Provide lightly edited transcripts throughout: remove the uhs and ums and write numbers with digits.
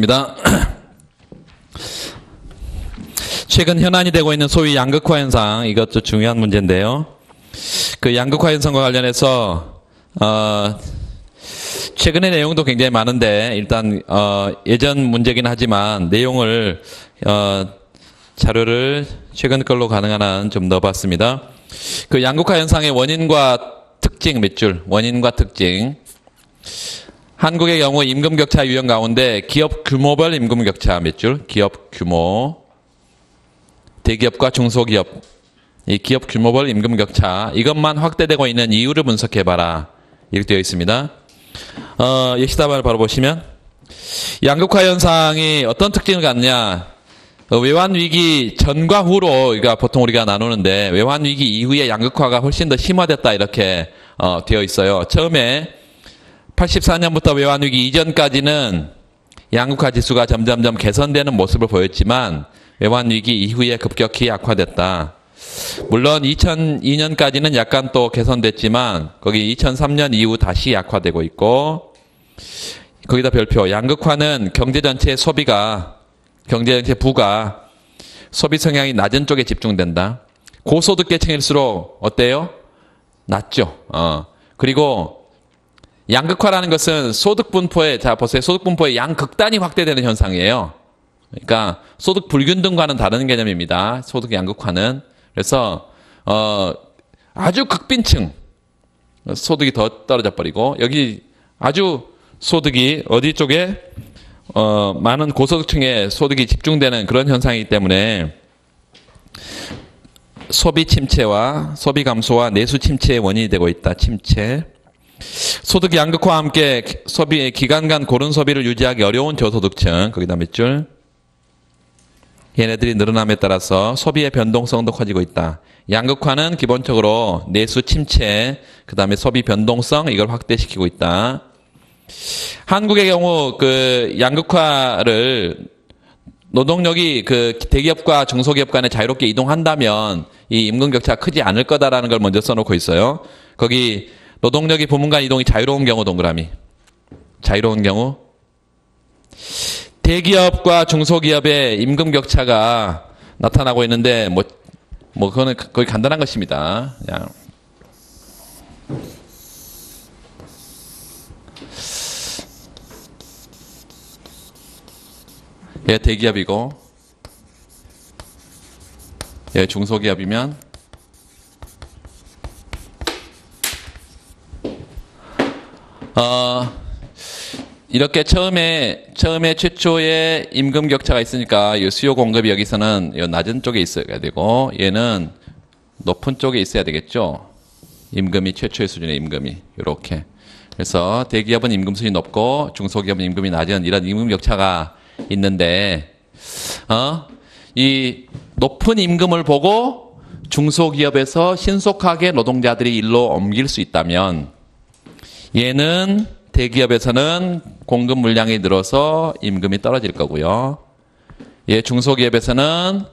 입니다. 최근 현안이 되고 있는 소위 양극화 현상, 이것도 중요한 문제인데요. 그 양극화 현상과 관련해서 최근의 내용도 굉장히 많은데 일단 예전 문제긴 하지만 내용을 자료를 최근 걸로 가능한 한 좀 넣어봤습니다. 그 양극화 현상의 원인과 특징 몇 줄, 원인과 특징. 한국의 경우 임금 격차 유형 가운데 기업 규모별 임금 격차 몇 줄, 기업 규모, 대기업과 중소기업, 이 기업 규모별 임금 격차, 이것만 확대되고 있는 이유를 분석해봐라. 이렇게 되어 있습니다. 예시답안을 바로 보시면 양극화 현상이 어떤 특징을 갖느냐, 외환위기 전과 후로 그러니까 보통 우리가 나누는데 외환위기 이후에 양극화가 훨씬 더 심화됐다 이렇게 되어 있어요. 처음에 84년부터 외환위기 이전까지는 양극화 지수가 점점점 개선되는 모습을 보였지만 외환위기 이후에 급격히 약화됐다. 물론 2002년까지는 약간 또 개선됐지만 거기 2003년 이후 다시 약화되고 있고, 거기다 별표, 양극화는 경제 전체의 소비가, 경제 전체 부가 소비 성향이 낮은 쪽에 집중된다. 고소득계층일수록 어때요? 낮죠. 그리고 양극화라는 것은 소득 분포의, 자 보세요, 소득 분포의 양극단이 확대되는 현상이에요. 그러니까 소득 불균등과는 다른 개념입니다. 소득 양극화는. 그래서 아주 극빈층 소득이 더 떨어져 버리고, 여기 아주 소득이 어디 쪽에 많은 고소득층의 소득이 집중되는 그런 현상이기 때문에 소비 침체와 소비 감소와 내수 침체의 원인이 되고 있다. 침체. 소득 양극화와 함께 소비의 기간 간 고른 소비를 유지하기 어려운 저소득층, 거기다 몇 줄, 얘네들이 늘어남에 따라서 소비의 변동성도 커지고 있다. 양극화는 기본적으로 내수 침체, 그 다음에 소비 변동성, 이걸 확대시키고 있다. 한국의 경우 그 양극화를 노동력이 그 대기업과 중소기업 간에 자유롭게 이동한다면 이 임금 격차가 크지 않을 거다라는 걸 먼저 써놓고 있어요. 거기 노동력이 부문 간 이동이 자유로운 경우 동그라미. 자유로운 경우. 대기업과 중소기업의 임금 격차가 나타나고 있는데 그거는 거의 간단한 것입니다. 그냥. 얘 대기업이고 얘 중소기업이면 이렇게 처음에 최초의 임금 격차가 있으니까 이 수요 공급이 여기서는 이 낮은 쪽에 있어야 되고 얘는 높은 쪽에 있어야 되겠죠. 임금이 최초의 수준의 임금이 이렇게. 그래서 대기업은 임금 수준이 높고 중소기업은 임금이 낮은 이런 임금 격차가 있는데 이 높은 임금을 보고 중소기업에서 신속하게 노동자들이 일로 옮길 수 있다면 얘는 대기업에서는 공급 물량이 늘어서 임금이 떨어질 거고요. 중소기업에서는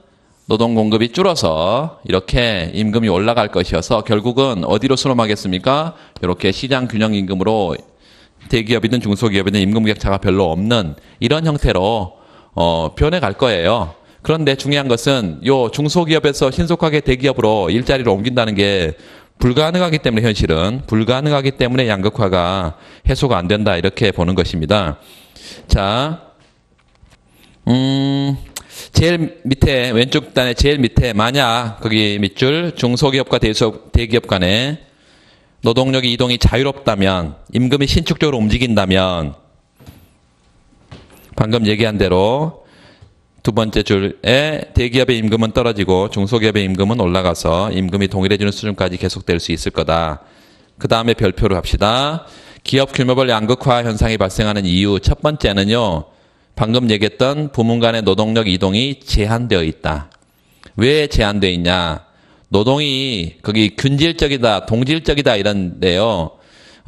노동 공급이 줄어서 이렇게 임금이 올라갈 것이어서 결국은 어디로 수렴하겠습니까? 이렇게 시장 균형 임금으로 대기업이든 중소기업이든 임금 격차가 별로 없는 이런 형태로 변해갈 거예요. 그런데 중요한 것은 요 중소기업에서 신속하게 대기업으로 일자리를 옮긴다는 게 불가능하기 때문에, 현실은 불가능하기 때문에 양극화가 해소가 안 된다 이렇게 보는 것입니다. 자, 제일 밑에 왼쪽 단의 제일 밑에 만약 거기 밑줄 중소기업과 대기업 간에 노동력의 이동이 자유롭다면, 임금이 신축적으로 움직인다면 방금 얘기한 대로 두 번째 줄에 대기업의 임금은 떨어지고 중소기업의 임금은 올라가서 임금이 동일해지는 수준까지 계속될 수 있을 거다. 그 다음에 별표를 합시다. 기업 규모별 양극화 현상이 발생하는 이유 첫 번째는요, 방금 얘기했던 부문 간의 노동력 이동이 제한되어 있다. 왜 제한되어 있냐? 노동이 거기 균질적이다, 동질적이다 이런데요.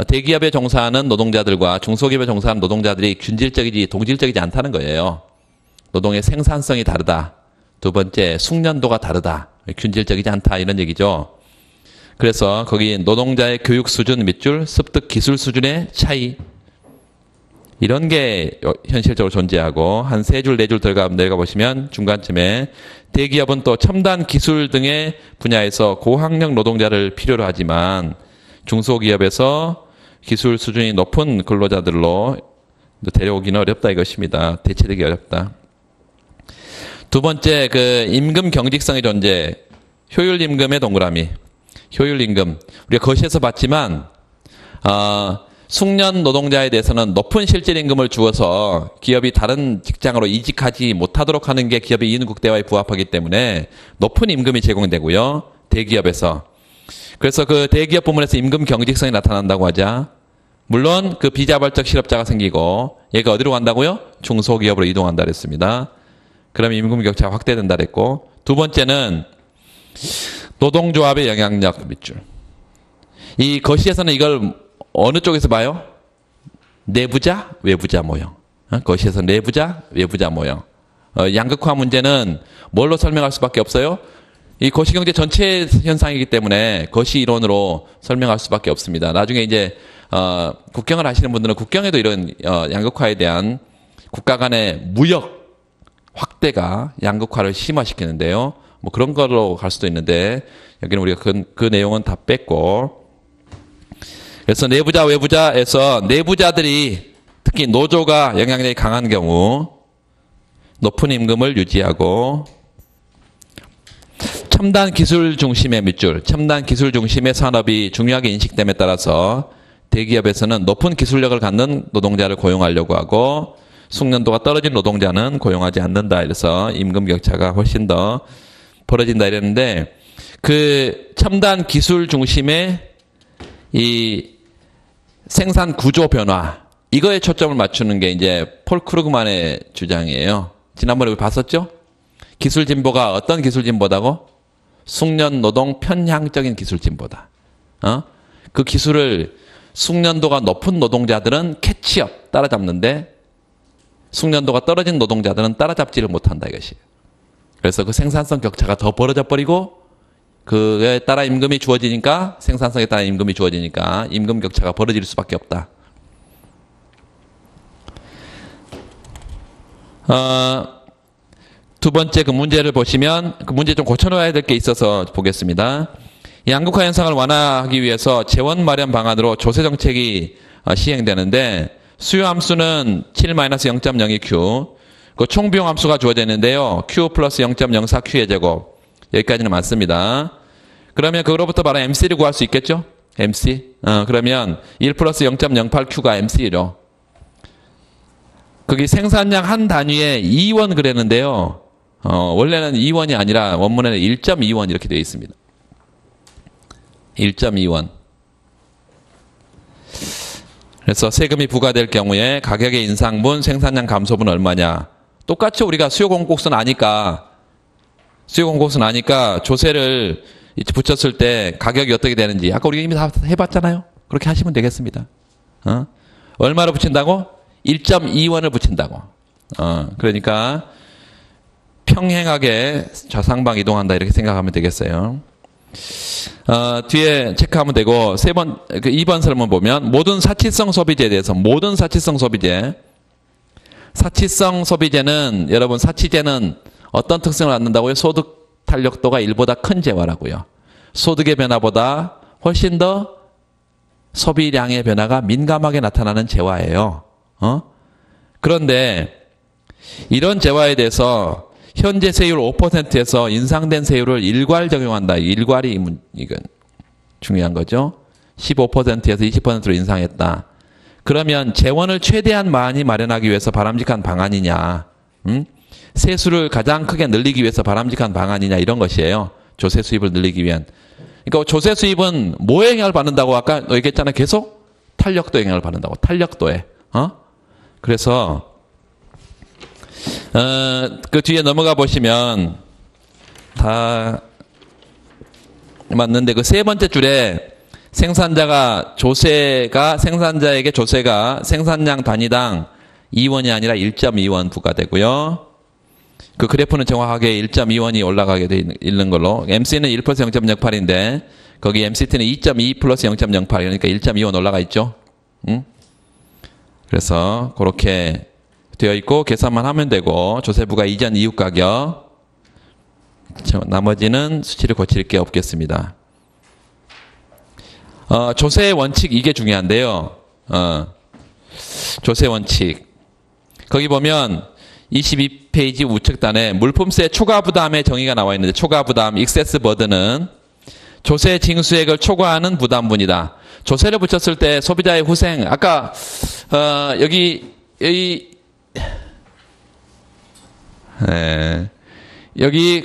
대기업에 종사하는 노동자들과 중소기업에 종사하는 노동자들이 균질적이지 동질적이지 않다는 거예요. 노동의 생산성이 다르다. 두 번째, 숙련도가 다르다. 균질적이지 않다 이런 얘기죠. 그래서 거기 노동자의 교육 수준 밑줄, 습득 기술 수준의 차이, 이런 게 현실적으로 존재하고 한 3줄, 4줄 내려가 보시면 중간쯤에 대기업은 또 첨단 기술 등의 분야에서 고학력 노동자를 필요로 하지만 중소기업에서 기술 수준이 높은 근로자들로 데려오기는 어렵다 이것입니다. 대체되기 어렵다. 두 번째, 그 임금 경직성의 존재, 효율 임금의 동그라미. 효율 임금. 우리가 거시에서 봤지만 숙련 노동자에 대해서는 높은 실질 임금을 주어서 기업이 다른 직장으로 이직하지 못하도록 하는 게 기업의 이윤 국대화에 부합하기 때문에 높은 임금이 제공되고요. 대기업에서. 그래서 그 대기업 부문에서 임금 경직성이 나타난다고 하자. 물론 그 비자발적 실업자가 생기고 얘가 어디로 간다고요? 중소기업으로 이동한다 그랬습니다. 그러면 임금 격차가 확대된다 그랬고, 두 번째는 노동조합의 영향력 밑줄. 이 거시에서는 이걸 어느 쪽에서 봐요? 내부자, 외부자 모형. 거시에서 내부자, 외부자 모형. 양극화 문제는 뭘로 설명할 수밖에 없어요? 이 거시경제 전체 현상이기 때문에 거시 이론으로 설명할 수밖에 없습니다. 나중에 이제 국경을 하시는 분들은 국경에도 이런 양극화에 대한 국가 간의 무역 확대가 양극화를 심화시키는데요. 뭐 그런 걸로 갈 수도 있는데 여기는 우리가 그 내용은 다 뺐고, 그래서 내부자 외부자에서 내부자들이 특히 노조가 영향력이 강한 경우 높은 임금을 유지하고, 첨단 기술 중심의 밑줄, 첨단 기술 중심의 산업이 중요하게 인식됨에 따라서 대기업에서는 높은 기술력을 갖는 노동자를 고용하려고 하고 숙련도가 떨어진 노동자는 고용하지 않는다. 이래서 임금 격차가 훨씬 더 벌어진다 이랬는데, 그 첨단 기술 중심의 이 생산 구조 변화, 이거에 초점을 맞추는 게 이제 폴 크루그만의 주장이에요. 지난번에 우리 봤었죠? 기술 진보가 어떤 기술 진보다고? 숙련 노동 편향적인 기술 진보다. 그 기술을 숙련도가 높은 노동자들은 캐치업, 따라잡는데 숙련도가 떨어진 노동자들은 따라잡지를 못한다 이것이. 그래서 그 생산성 격차가 더 벌어져 버리고 그에 따라 임금이 주어지니까, 생산성에 따라 임금이 주어지니까 임금 격차가 벌어질 수밖에 없다. 두 번째 그 문제를 보시면 그 문제 좀 고쳐놓아야 될 게 있어서 보겠습니다. 양극화 현상을 완화하기 위해서 재원 마련 방안으로 조세 정책이 시행되는데 수요 함수는 7-0.02Q, 그 총 비용 함수가 주어져 있는데요. Q 플러스 0.04Q의 제곱. 여기까지는 맞습니다. 그러면 그거로부터 바로 MC를 구할 수 있겠죠? MC. 그러면 1 플러스 0.08Q가 MC로. 거기 생산량 한 단위에 2원 그랬는데요. 원래는 2원이 아니라 원문에는 1.2원 이렇게 되어 있습니다. 1.2원. 그래서 세금이 부과될 경우에 가격의 인상분, 생산량 감소분 얼마냐. 똑같이 우리가 수요 공급선 아니까 조세를 붙였을 때 가격이 어떻게 되는지 아까 우리가 이미 다 해봤잖아요. 그렇게 하시면 되겠습니다. 얼마로 붙인다고? 1.2원을 붙인다고. 그러니까 평행하게 좌상방 이동한다 이렇게 생각하면 되겠어요. 뒤에 체크하면 되고, 2번 설문 보면 모든 사치성 소비재에 대해서, 모든 사치성 소비재. 사치성 소비재는 여러분, 사치재는 어떤 특성을 갖는다고요? 소득 탄력도가 1보다 큰 재화라고요. 소득의 변화보다 훨씬 더 소비량의 변화가 민감하게 나타나는 재화예요. 그런데 이런 재화에 대해서 현재 세율 5%에서 인상된 세율을 일괄 적용한다. 일괄이 이건 중요한 거죠. 15%에서 20%로 인상했다. 그러면 재원을 최대한 많이 마련하기 위해서 바람직한 방안이냐, 세수를 가장 크게 늘리기 위해서 바람직한 방안이냐, 이런 것이에요. 조세 수입을 늘리기 위한. 그러니까 조세 수입은 뭐에 영향을 받는다고 아까 얘기했잖아요. 계속 탄력도 영향을 받는다고. 탄력도에. 그래서 그 뒤에 넘어가 보시면 다 맞는데 그 세 번째 줄에 생산자에게 조세가 생산량 단위당 2원이 아니라 1.2원 부과되고요. 그 그래프는 정확하게 1.2원이 올라가게 돼 있는 걸로. MC는 1 플러스 0.08인데 거기 MCT는 2.2 플러스 0.08, 그러니까 1.2원 올라가 있죠. 그래서 그렇게 되어 있고 계산만 하면 되고 조세부가 이전 이후 가격 나머지는 수치를 고칠 게 없겠습니다. 조세 원칙 이게 중요한데요. 조세 원칙 거기 보면 22페이지 우측단에 물품세 초과 부담의 정의가 나와 있는데 초과 부담 익세스 버든은 조세 징수액을 초과하는 부담분이다. 조세를 붙였을 때 소비자의 후생 아까 여기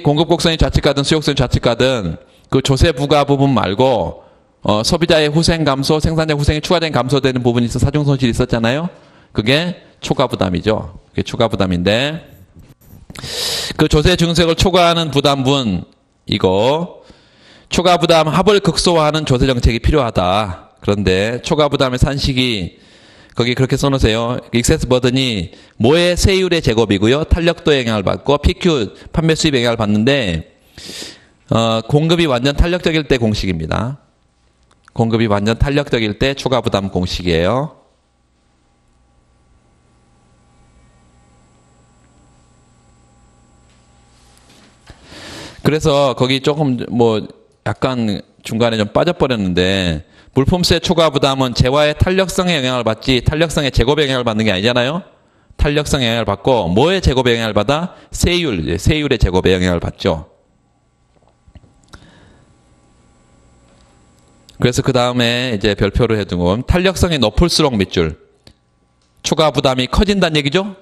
공급곡선이 좌측가든 수역선이 좌측가든 그 조세 부과 부분 말고 소비자의 후생 감소, 생산자 후생이 추가된 감소되는 부분이 있어 사중 손실이 있었잖아요. 그게 초과 부담이죠. 그게 초과 부담인데 그 조세 증세액을 초과하는 부담분 이거 초과 부담 합을 극소화하는 조세 정책이 필요하다. 그런데 초과 부담의 산식이 거기 그렇게 써놓으세요. 익세스 버든이 뭐의 세율의 제곱이고요. 탄력도에 영향을 받고 PQ 판매 수입에 영향을 받는데 공급이 완전 탄력적일 때 공식입니다. 공급이 완전 탄력적일 때 초과 부담 공식이에요. 그래서 거기 조금 약간 중간에 좀 빠져버렸는데 물품세 초과 부담은 재화의 탄력성에 영향을 받지 탄력성의 제곱에 영향을 받는 게 아니잖아요. 탄력성에 영향을 받고 뭐의 제곱에 영향을 받아? 세율의 제곱에 영향을 받죠. 그래서 그 다음에 이제 별표를 해두고 탄력성이 높을수록 밑줄 초과 부담이 커진다는 얘기죠.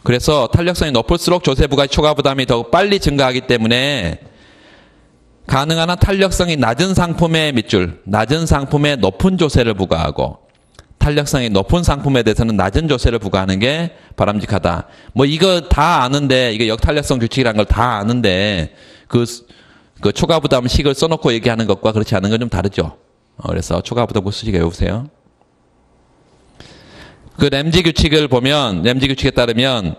그래서 탄력성이 높을수록 조세부가 초과 부담이 더 빨리 증가하기 때문에 가능한 한 탄력성이 낮은 상품의 밑줄, 낮은 상품에 높은 조세를 부과하고 탄력성이 높은 상품에 대해서는 낮은 조세를 부과하는 게 바람직하다. 이거 다 아는데 이거 역탄력성 규칙이라는 걸 다 아는데 그 초과 부담 식을 써놓고 얘기하는 것과 그렇지 않은 건 좀 다르죠. 그래서 초과 부담 수식 외우세요. 그 램지 규칙을 보면 램지 규칙에 따르면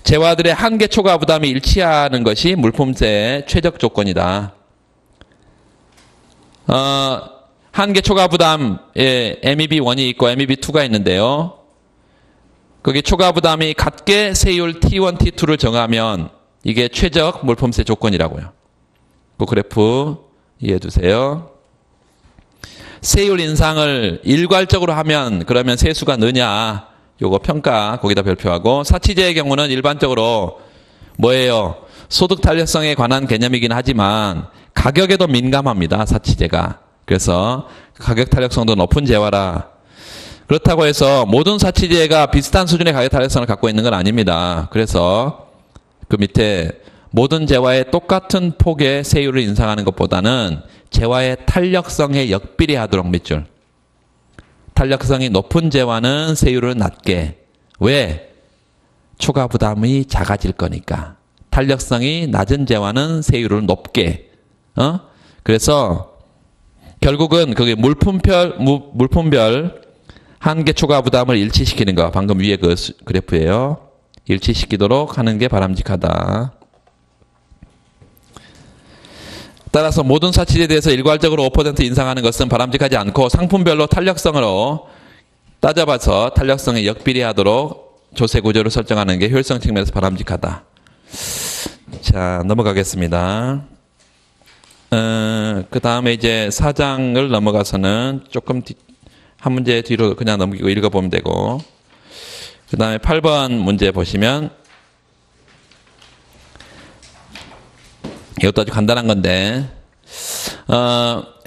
재화들의 한계 초과 부담이 일치하는 것이 물품세의 최적 조건이다. 한계 초과 부담에 MEB1이 있고 MEB2가 있는데요. 거기 초과 부담이 같게 세율 T1, T2를 정하면 이게 최적 물품세 조건이라고요. 그 그래프 이해해 두세요. 세율 인상을 일괄적으로 하면 그러면 세수가 느냐 요거 평가 거기다 별표하고 사치제의 경우는 일반적으로 뭐예요? 소득 탄력성에 관한 개념이긴 하지만 가격에도 민감합니다. 사치제가. 그래서 가격 탄력성도 높은 재화라. 그렇다고 해서 모든 사치제가 비슷한 수준의 가격 탄력성을 갖고 있는 건 아닙니다. 그래서 그 밑에 모든 재화의 똑같은 폭의 세율을 인상하는 것보다는 재화의 탄력성에 역비례하도록 밑줄. 탄력성이 높은 재화는 세율을 낮게. 왜? 초과 부담이 작아질 거니까. 탄력성이 낮은 재화는 세율을 높게. 그래서 결국은 그게 물품별 한계 초과 부담을 일치시키는 거. 방금 위에 그 그래프예요. 일치시키도록 하는 게 바람직하다. 따라서 모든 사치제에 대해서 일괄적으로 5% 인상하는 것은 바람직하지 않고 상품별로 탄력성으로 따져봐서 탄력성에 역비례하도록 조세 구조를 설정하는 게 효율성 측면에서 바람직하다. 자, 넘어가겠습니다. 그 다음에 이제 4장을 넘어가서는 조금 한 문제 뒤로 그냥 넘기고 읽어보면 되고, 그 다음에 8번 문제 보시면 이것도 아주 간단한 건데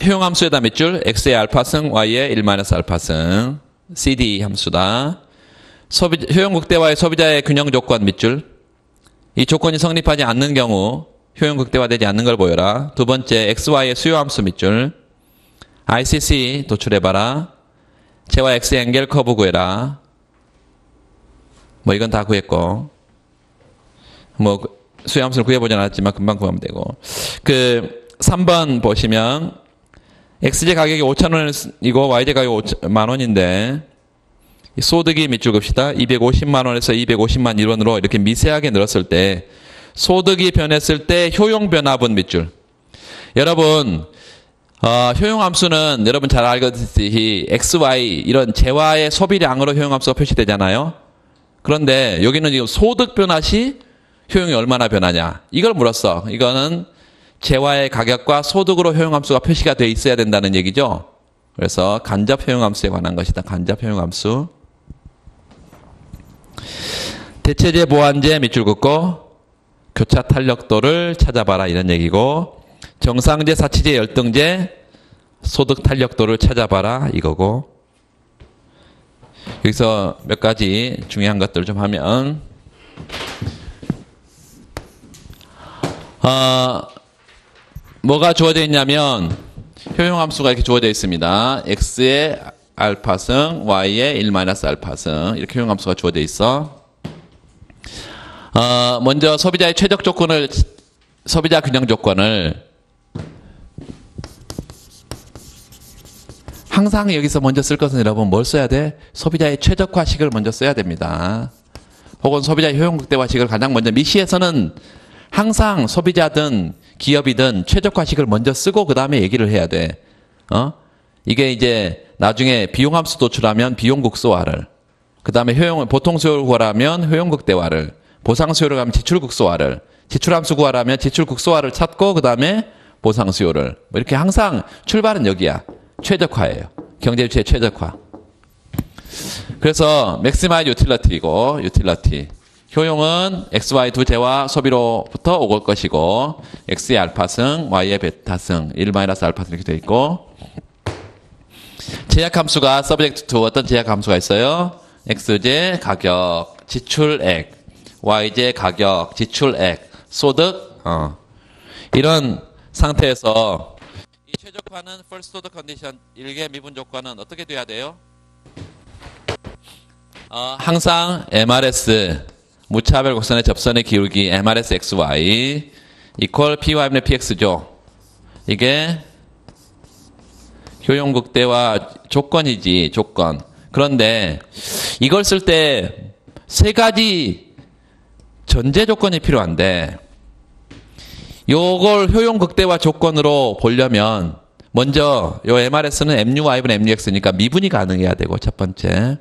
효용함수에다 밑줄 x의 알파승 y의 1-알파승 CD 함수다. 효용극대화의 소비자의 균형 조건 밑줄 이 조건이 성립하지 않는 경우 효용극대화되지 않는 걸 보여라. 두 번째 xy의 수요함수 밑줄 ICC 도출해봐라. 재화 x의 앵겔 커브 구해라. 이건 다 구했고 수요함수를 구해보지 않았지만 금방 구하면 되고. 3번 보시면 x제 가격이 5,000원이고 y제 가격이 10,000원인데 소득이 밑줄 긋시다. 250만 원에서 250만 1원으로 이렇게 미세하게 늘었을 때 소득이 변했을 때 효용 변화분 밑줄. 여러분 효용함수는 여러분 잘 알겠듯이 XY 이런 재화의 소비량으로 효용함수가 표시되잖아요. 그런데 여기는 지금 소득 변화 시 효용이 얼마나 변하냐. 이걸 물었어. 이거는 재화의 가격과 소득으로 효용함수가 표시가 돼 있어야 된다는 얘기죠. 그래서 간접 효용함수에 관한 것이다. 간접 효용함수. 대체제, 보완제, 밑줄 긋고 교차 탄력도를 찾아봐라 이런 얘기고, 정상제, 사치제, 열등제, 소득 탄력도를 찾아봐라 이거고, 여기서 몇 가지 중요한 것들을 좀 하면, 뭐가 주어져 있냐면 효용함수가 이렇게 주어져 있습니다. x의 알파승, y의 1-알파승 이렇게 효용함수가 주어져 있어. 먼저 소비자의 최적 조건을, 소비자 균형 조건을 항상 여기서 먼저 쓸 것은 여러분 뭘 써야 돼? 소비자의 최적화식을 먼저 써야 됩니다. 혹은 소비자의 효용극대화식을 가장 먼저, 미시에서는 항상 소비자든 기업이든 최적화식을 먼저 쓰고 그 다음에 얘기를 해야 돼. 이게 이제 나중에 비용함수 도출하면 비용극소화를, 그 다음에 보통수요를 구하라면 효용극대화를, 보상수요를 가면 지출극소화를, 지출함수 구하라면 지출극소화를 찾고 그 다음에 보상수요를, 뭐 이렇게 항상 출발은 여기야. 최적화예요. 경제유치의 최적화. 그래서 맥시마이즈 유틸러티이고, 유틸러티. 효용은 XY 두 재화 소비로부터 오걸 것이고, X의 알파승, Y의 베타승, 1-알파승 이렇게 되어 있고, 제약함수가 서브젝트 투 어떤 제약함수가 있어요? X제 가격, 지출액, Y제 가격, 지출액, 소득, 이런 상태에서 이 최적화는 first order condition, 일개 미분 조건은 어떻게 돼야 돼요? 항상 MRS, 무차별 곡선의 접선의 기울기 MRS XY equal PY분의 PX죠. 이게 효용극대화 조건이지, 조건. 그런데 이걸 쓸 때 세 가지 전제 조건이 필요한데, 요걸 효용극대화 조건으로 보려면 먼저 요 MRS는 MUY분의 MUX니까 미분이 가능해야 되고, 첫 번째.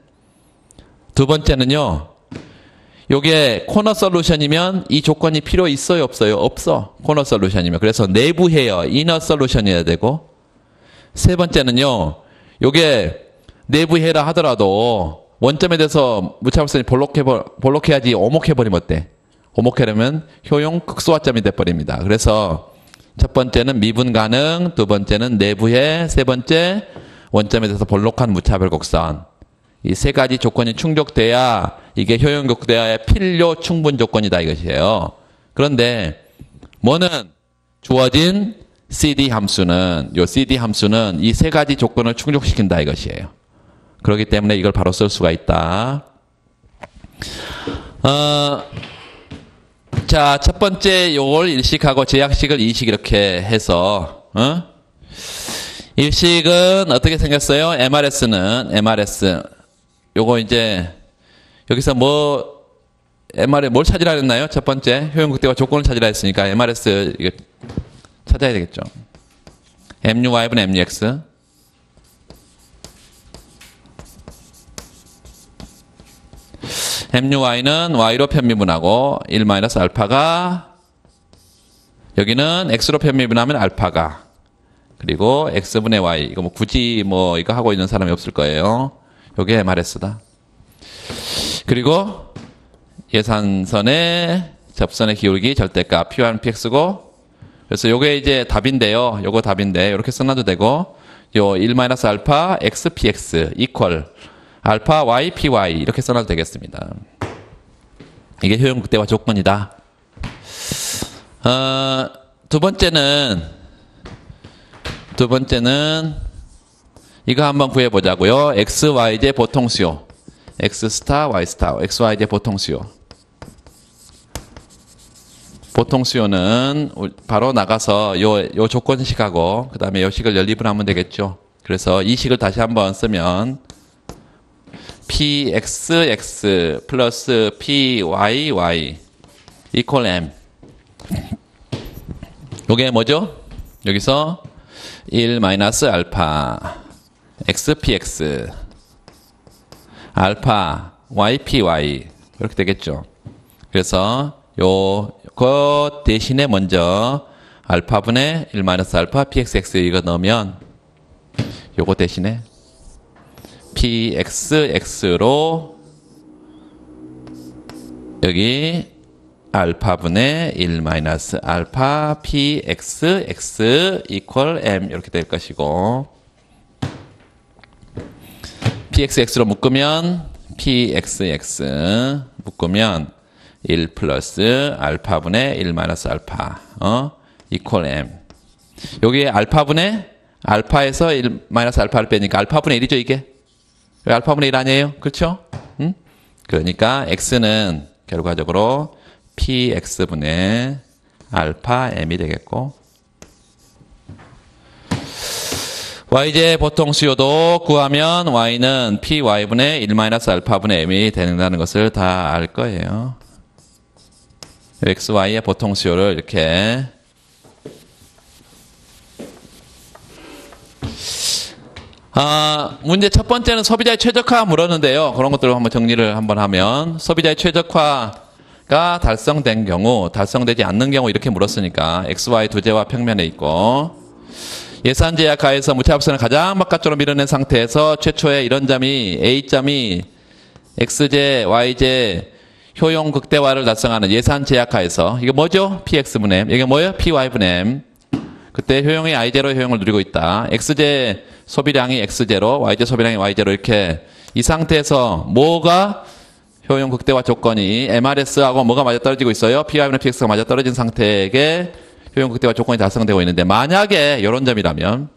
두 번째는요, 요게 코너 솔루션이면 이 조건이 필요 있어요, 없어요? 없어. 코너 솔루션이면. 그래서 내부해요. 이너 솔루션이어야 되고. 세 번째는요, 요게 내부해라 하더라도 원점에 대해서 무차별성이 볼록해야지 오목해버리면 어때? 오목해려면 효용 극소화점이 돼버립니다. 그래서 첫 번째는 미분 가능, 두 번째는 내부해, 세 번째 원점에 대해서 볼록한 무차별 곡선. 이 세 가지 조건이 충족돼야 이게 효용극대화의 필요 충분 조건이다 이것이에요. 그런데 뭐는 주어진 CD 함수는, 요 CD 함수는 이 세 가지 조건을 충족시킨다 이것이에요. 그렇기 때문에 이걸 바로 쓸 수가 있다. 자, 첫 번째 요걸 일식하고 제약식을 이식 이렇게 해서, 일식은 어떻게 생겼어요? MRS 요거 이제 여기서 MRS 뭘 찾으라 했나요? 첫 번째 효용극대화 조건을 찾으라 했으니까 MRS 이거 찾아야 되겠죠. MUY분의 MUX. MUY는 Y로 편미분하고 1-알파가, 여기는 X로 편미분하면 알파가, 그리고 X분의 Y. 이거 뭐 굳이 이거 하고 있는 사람이 없을 거예요. 요게 MRS다. 그리고 예산선의 접선의 기울기 절대값 P1 PX고, 그래서 요게 이제 답인데요. 요거 답인데 이렇게 써놔도 되고, 요 1-알파 X PX equal 알파 Y PY 이렇게 써놔도 되겠습니다. 이게 효용극대화 조건이다. 두 번째는 이거 한번 구해보자고요. X, Y제 보통수요. X 스타, Y 스타, X, Y제 보통수요. 보통수요는 바로 나가서 요 조건식하고 그 다음에 요 식을 연립을 되겠죠. 그래서 이 식을 다시 한번 쓰면 PXX 플러스 PYY equal M. 요게 뭐죠? 여기서 1 마이너스 알파 x px 알파 y py 이렇게 되겠죠. 그래서 그 대신에 먼저 알파분의 1 마이너스 알파 pxx 이거 넣으면 요거 대신에 pxx로 여기 알파분의 1 마이너스 알파 pxx 이퀄 m 이렇게 될 것이고 pxx로 묶으면 pxx 묶으면 1 플러스 알파분의 1 마이너스 알파 이퀄 m 여기에 알파분의 알파에서 1 마이너스 알파를 빼니까 알파분의 1이죠 이게 알파분의 1 아니에요? 그렇죠? 응? 그러니까 x는 결과적으로 px분의 알파 m이 되겠고 y제 보통 수요도 구하면 y는 py분의 1 마이너스 알파분의 m이 된다는 것을 다 알 거예요. xy의 보통 수요를 이렇게 문제 첫 번째는 소비자의 최적화 물었는데요. 그런 것들을 한번 정리를 한번 하면 소비자의 최적화가 달성된 경우, 달성되지 않는 경우 이렇게 물었으니까 XY 두제와 평면에 있고 예산 제약 하에서 무차합선을 가장 바깥쪽으로 밀어낸 상태에서 최초에 이런 점이 A점이 X제, Y제 효용 극대화를 달성하는 예산 제약 하에서 이게 뭐죠? PX분의 M. 이게 뭐예요? PY분의 M. 그때 효용이 I0 효용을 누리고 있다. X제 소비량이 X제로, Y제 소비량이 Y제로 이렇게 이 상태에서 뭐가 효용 극대화 조건이 MRS하고 뭐가 맞아떨어지고 있어요? PY분의 PX가 맞아떨어진 상태에게 효용 극대화 조건이 달성되고 있는데 만약에 이런 점이라면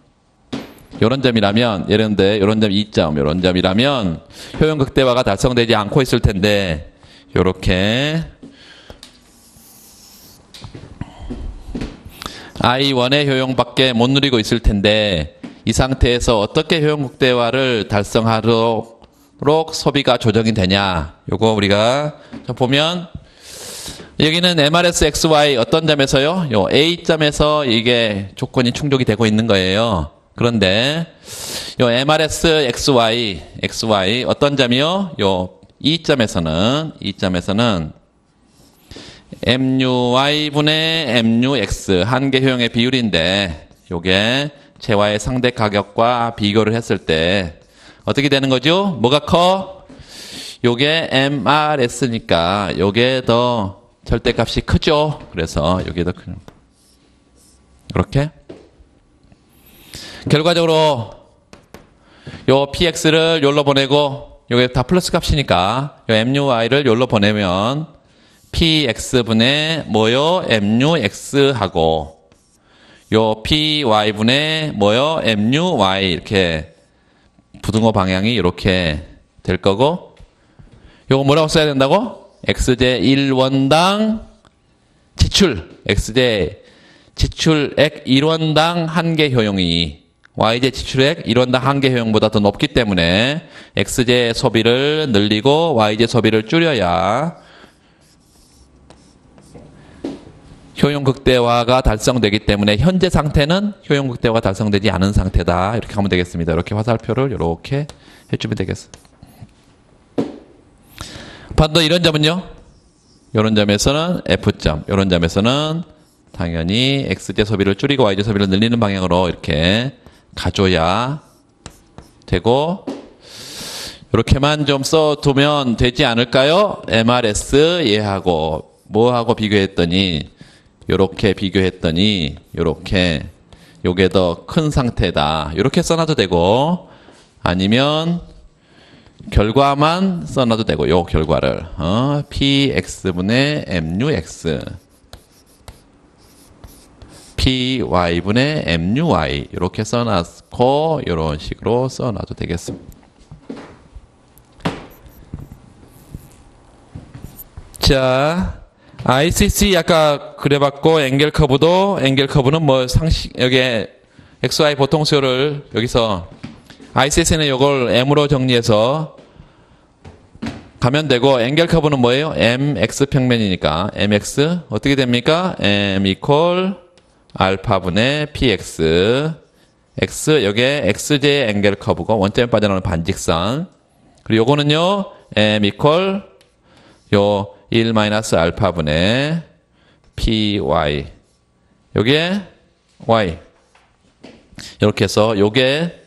예를 들는데 이런 점 2점 이런 점이라면 효용 극대화가 달성되지 않고 있을 텐데 요렇게 I1의 효용밖에 못 누리고 있을 텐데 이 상태에서 어떻게 효용 극대화를 달성하도록 소비가 조정이 되냐 요거 우리가 보면 여기는 MRS XY 어떤 점에서요? 요 A점에서 이게 조건이 충족이 되고 있는 거예요. 그런데 요 MRS XY 어떤 점이요? 요 E점에서는 MUY분의 MUX 한계 효용의 비율인데 요게 재화의 상대 가격과 비교를 했을 때 어떻게 되는 거죠? 뭐가 커? 요게 MRS니까 요게 더 절대값이 크죠. 그래서 여기 더 큰. 이렇게 결과적으로 요 PX를 요로 보내고 요게 다 플러스 값이니까 요 MUY를 요로 보내면 PX분의 뭐요? MUX하고 요 PY분의 뭐요? MUY 이렇게 부등호 방향이 이렇게 될 거고 요거 뭐라고 써야 된다고? X제 1원당 지출 X제 지출액 1원당 한계 효용이 Y제 지출액 1원당 한계 효용보다 더 높기 때문에 X제 소비를 늘리고 Y제 소비를 줄여야 효용 극대화가 달성되기 때문에 현재 상태는 효용 극대화가 달성되지 않은 상태다. 이렇게 하면 되겠습니다. 이렇게 화살표를 이렇게 해주면 되겠습니다. 반도 이런 점은요? 이런 점에서는 F점, 이런 점에서는 당연히 X제 소비를 줄이고 Y제 소비를 늘리는 방향으로 이렇게 가줘야 되고 이렇게만 좀 써두면 되지 않을까요? MRS 얘하고 뭐하고 비교했더니 요렇게 비교했더니 요렇게 요게 더 큰 상태다. 요렇게 써놔도 되고 아니면 결과만 써놔도 되고 요 결과를 PX분의 MUX PY분의 MUY 이렇게 써놨고 이런 식으로 써놔도 되겠습니다. 자, ICC 아까 그려봤고 앵겔 커브는 뭐 상식 여기에 XY 보통 수요를 여기서 ICC는 이걸 M으로 정리해서 가면 되고 앵겔 커브는 뭐예요? MX 평면이니까 MX 어떻게 됩니까? M 이퀄 알파분의 PX x 여기에 xj 앵겔 커브고 원점에 빠져나오는 반직선. 그리고 요거는요 m 이퀄 요 1 마이너스 알파분의 py 요게 y 이렇게 해서 요게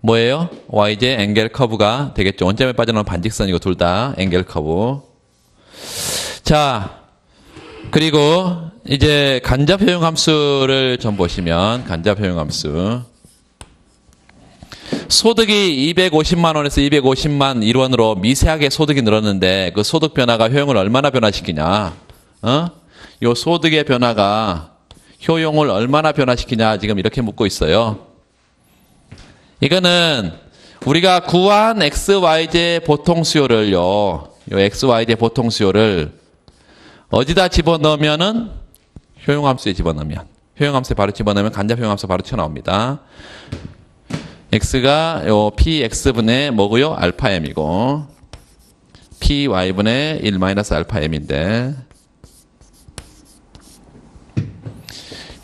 뭐예요? yj 앵겔 커브가 되겠죠. 원점에 빠져나오는 반직선이고 둘 다 앵겔 커브. 자 그리고 이제 간접 효용 함수를 좀 보시면 간접 효용 함수 소득이 250만 원에서 250만 1원으로 미세하게 소득이 늘었는데 그 소득 변화가 효용을 얼마나 변화시키냐? 요 소득의 변화가 효용을 얼마나 변화시키냐 지금 이렇게 묻고 있어요. 이거는 우리가 구한 XYJ 보통 수요를요. 요 XYJ 보통 수요를 어디다 집어넣으면은 효용함수에 집어넣으면 효용함수에 바로 집어넣으면 간접 효용함수 바로 튀어나옵니다. x가 요 px분의 뭐고요? 알파 m이고 py분의 1 마이너스 알파 m인데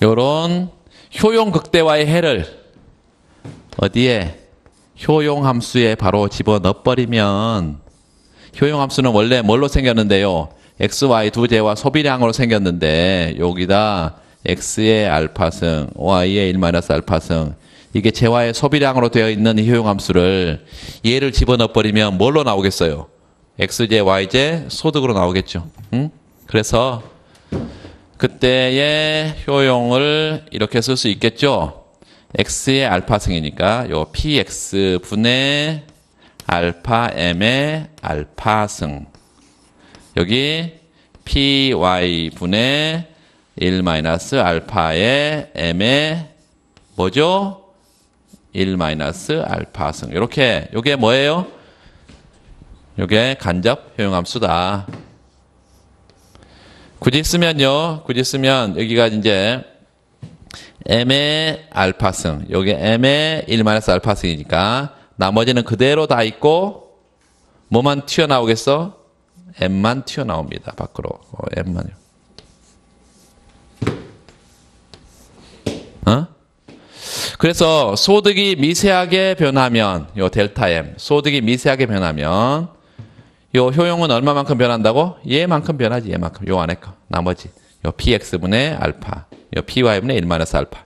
요런 효용 극대화의 해를 어디에? 효용함수에 바로 집어넣어버리면 효용함수는 원래 뭘로 생겼는데요? x, y 두 제와 소비량으로 생겼는데 여기다 x의 알파승, y의 1 마이너스 알파승 이게 제와의 소비량으로 되어 있는 이 효용함수를 얘를 집어넣어버리면 뭘로 나오겠어요? xj, yj 소득으로 나오겠죠. 그래서 그때의 효용을 이렇게 쓸 수 있겠죠. x의 알파승이니까 요 px 분의 알파 m의 알파승 여기 py 분의 1 마이너스 알파의 m의 뭐죠? 1 마이너스 알파승 이렇게 요게 뭐예요? 요게 간접 효용함수다. 굳이 쓰면요. 굳이 쓰면 여기가 이제 m의 알파승 요게 m의 1 마이너스 알파승이니까 나머지는 그대로 다 있고 뭐만 튀어나오겠어? m만 튀어나옵니다. 밖으로. m만요. 그래서 소득이 미세하게 변하면 요 델타 m 소득이 미세하게 변하면 요 효용은 얼마만큼 변한다고? 얘만큼 변하지. 얘만큼. 요 안에 거. 나머지 요 px분의 알파 요 py분의 1 마이너스 알파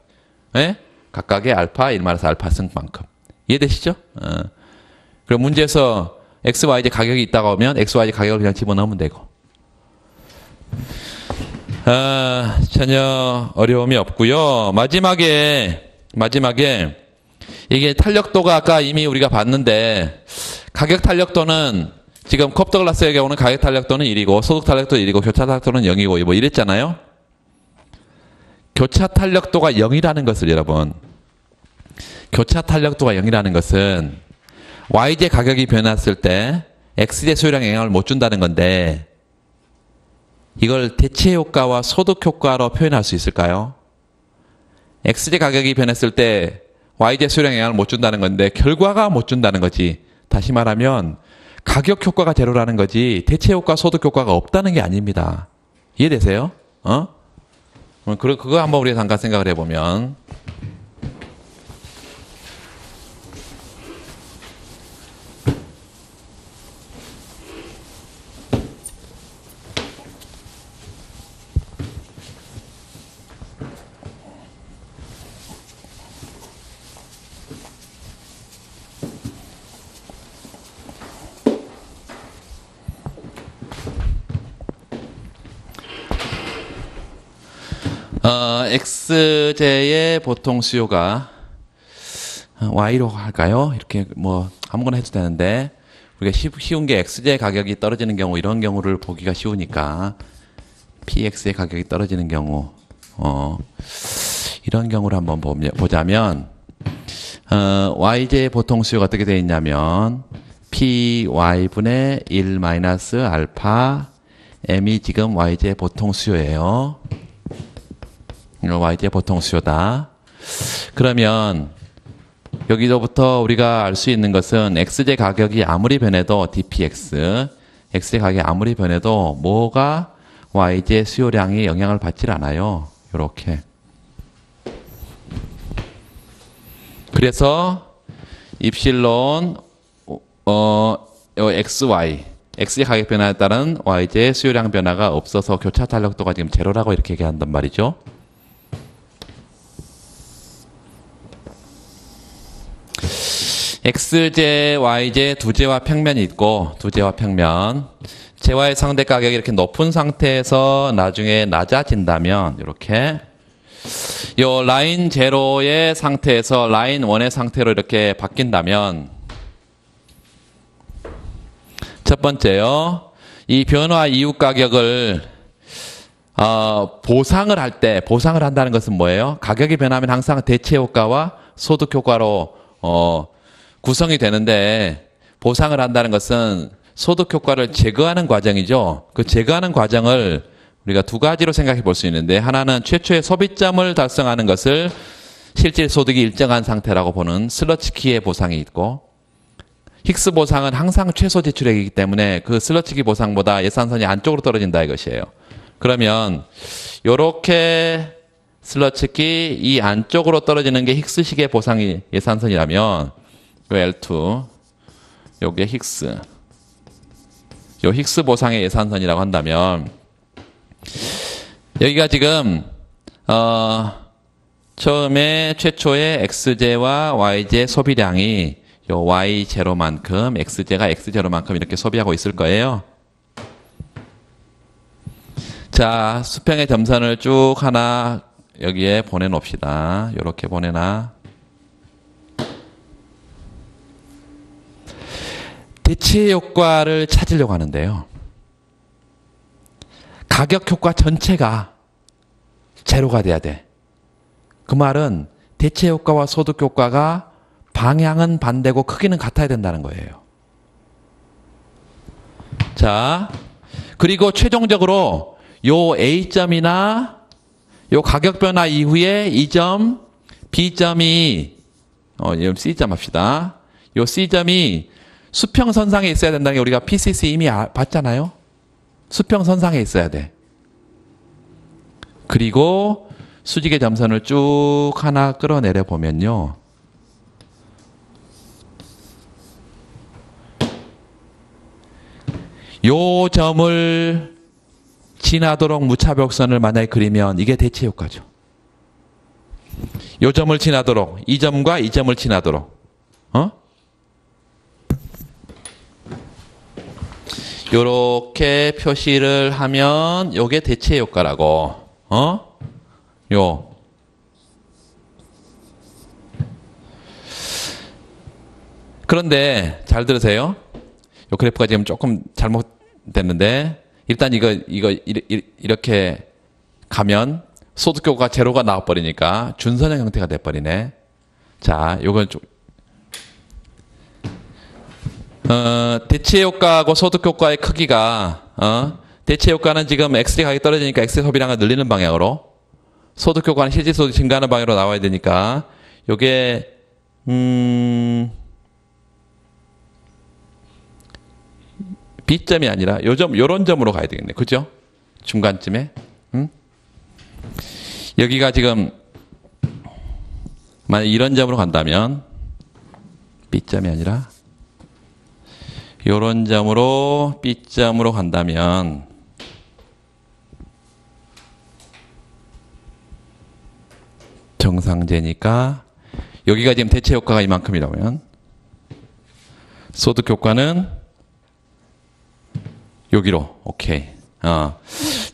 예? 각각의 알파 1 마이너스 알파 승만큼 이해되시죠? 그리고 문제에서 x, y, j 가격이 있다가 오면 x, y, j 가격을 그냥 집어넣으면 되고 전혀 어려움이 없고요. 마지막에 이게 탄력도가 아까 이미 우리가 봤는데 가격 탄력도는 지금 컵더글라스의 경우는 가격 탄력도는 1이고 소득 탄력도 1이고 교차 탄력도는 0이고 뭐 이랬잖아요. 교차 탄력도가 0이라는 것을 여러분 교차 탄력도가 0이라는 것은 YJ 가격이 변했을 때 XJ 소유량에 영향을 못 준다는 건데 이걸 대체 효과와 소득 효과로 표현할 수 있을까요? XJ 가격이 변했을 때 YJ 소유량에 영향을 못 준다는 건데 결과가 못 준다는 거지. 다시 말하면 가격 효과가 제로라는 거지 대체 효과, 소득 효과가 없다는 게 아닙니다. 이해되세요? 그거 한번 우리가 잠깐 생각을 해보면 XJ의 보통 수요가 Y로 할까요? 이렇게 뭐 아무거나 해도 되는데 우리가 쉬운 게 XJ 가격이 떨어지는 경우 이런 경우를 보기가 쉬우니까 PX의 가격이 떨어지는 경우 이런 경우를 한번 보자면 YJ의 보통 수요가 어떻게 되어 있냐면 PY분의 1 마이너스 알파 M이 지금 YJ의 보통 수요예요. YJ의 보통 수요다. 그러면 여기서부터 우리가 알 수 있는 것은 XJ 가격이 아무리 변해도 DPX, XJ 가격이 아무리 변해도 뭐가 YJ 수요량이 영향을 받질 않아요. 이렇게. 그래서 입실론 요 XY X의 가격 변화에 따른 Y제의 수요량 변화가 없어서 교차 탄력도가 지금 제로라고 이렇게 얘기한단 말이죠. X제, Y제 두 제와 평면이 있고 두 제와 평면 제와의 상대 가격이 이렇게 높은 상태에서 나중에 낮아진다면 이렇게 요 라인 제로의 상태에서 라인 원의 상태로 이렇게 바뀐다면 첫 번째요. 이 변화 이후 가격을 보상을 할 때 보상을 한다는 것은 뭐예요? 가격이 변하면 항상 대체 효과와 소득 효과로 구성이 되는데 보상을 한다는 것은 소득 효과를 제거하는 과정이죠. 그 제거하는 과정을 우리가 두 가지로 생각해 볼 수 있는데 하나는 최초의 소비점을 달성하는 것을 실질 소득이 일정한 상태라고 보는 슬러치키의 보상이 있고 힉스 보상은 항상 최소 지출액이기 때문에 그 슬러치키 보상보다 예산선이 안쪽으로 떨어진다 이것이에요. 그러면 요렇게 슬러치키 이 안쪽으로 떨어지는 게 힉스식의 보상이 예산선이라면 요 L2 요게 힉스 요 힉스 보상의 예산선이라고 한다면 여기가 지금 처음에 최초의 X제와 Y제 소비량이 요 Y0만큼 X제가 X0만큼 이렇게 소비하고 있을 거예요. 자, 수평의 점선을 쭉 하나 여기에 보내놓읍시다. 요렇게 보내놔. 대체 효과를 찾으려고 하는데요. 가격 효과 전체가 제로가 돼야 돼. 그 말은 대체 효과와 소득 효과가 방향은 반대고 크기는 같아야 된다는 거예요. 자, 그리고 최종적으로 요 A점이나 요 가격 변화 이후에 이 점, B점이 C점 합시다. 요 C점이 수평선상에 있어야 된다는 게 우리가 PCC 이미 봤잖아요. 수평선상에 있어야 돼. 그리고 수직의 점선을 쭉 하나 끌어내려 보면요. 요 점을 지나도록 무차벽선을 만약에 그리면 이게 대체 효과죠. 요 점을 지나도록 이 점과 이 점을 지나도록 요렇게 표시를 하면 요게 대체 효과라고 요 그런데 잘 들으세요. 요 그래프가 지금 조금 잘못됐는데 일단 이거 이렇게 가면 소득 효과가 제로가 나와버리니까 준선형 형태가 돼버리네. 자, 요건 좀 대체 효과하고 소득 효과의 크기가 대체 효과는 지금 X의 가격이 떨어지니까 X의 소비량을 늘리는 방향으로 소득 효과는 실질 소득이 증가하는 방향으로 나와야 되니까 요게 B점이 아니라 요런 점으로 가야 되겠네. 그죠? 중간쯤에. 여기가 지금 만약 이런 점으로 간다면 B점이 아니라 요런 점으로 B점으로 간다면 정상제니까 여기가 지금 대체 효과가 이만큼이라면 소득 효과는 여기로 오케이.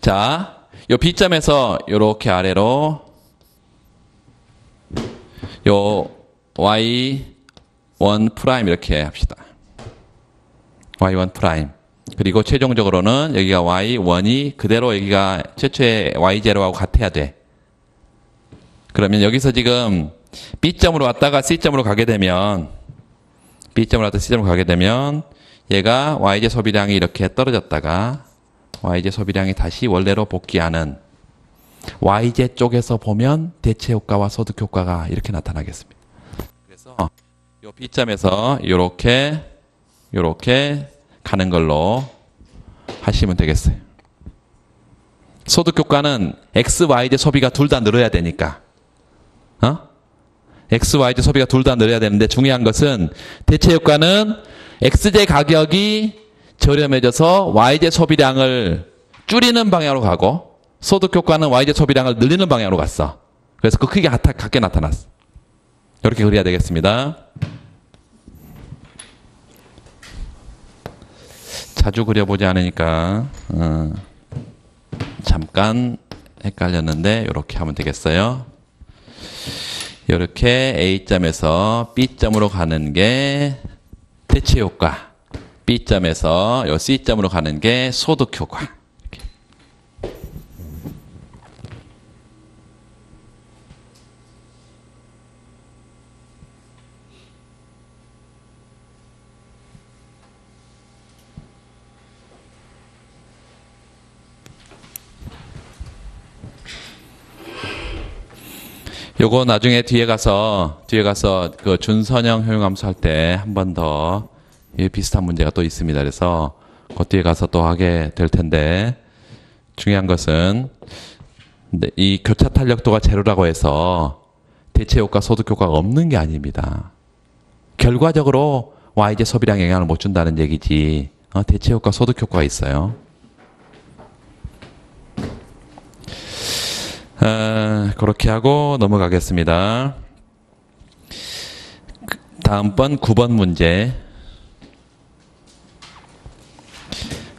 자, 요 B점에서 요렇게 아래로 요 Y1 프라임 이렇게 합시다. Y1 프라임. 그리고 최종적으로는 여기가 Y1이 그대로 여기가 최초의 Y0하고 같아야 돼. 그러면 여기서 지금 B점으로 왔다가 C점으로 가게 되면 B점으로 왔다가 C점으로 가게 되면 얘가 Y제 소비량이 이렇게 떨어졌다가 Y제 소비량이 다시 원래로 복귀하는 Y제 쪽에서 보면 대체 효과와 소득 효과가 이렇게 나타나겠습니다. 그래서 요 B점에서 요렇게 가는 걸로 하시면 되겠어요. 소득 효과는 X, Y제 소비가 둘 다 늘어야 되니까 X, Y제 소비가 둘 다 늘어야 되는데 중요한 것은 대체 효과는 X제 가격이 저렴해져서 Y제 소비량을 줄이는 방향으로 가고 소득 효과는 Y제 소비량을 늘리는 방향으로 갔어. 그래서 그 크게 같게 나타났어. 이렇게 그려야 되겠습니다. 자주 그려보지 않으니까 잠깐 헷갈렸는데 이렇게 하면 되겠어요. 이렇게 A점에서 B점으로 가는 게 대체 효과, B점에서 요 C점으로 가는 게 소득 효과. 이렇게. 요거 나중에 뒤에 가서 그 준선형 효용함수 할 때 한 번 더 비슷한 문제가 또 있습니다. 그래서 그 뒤에 가서 또 하게 될 텐데 중요한 것은 이 교차 탄력도가 제로라고 해서 대체 효과, 소득 효과가 없는 게 아닙니다. 결과적으로 Y제 소비량 영향을 못 준다는 얘기지 대체 효과, 소득 효과가 있어요. 그렇게 하고 넘어가겠습니다. 다음번 9번 문제.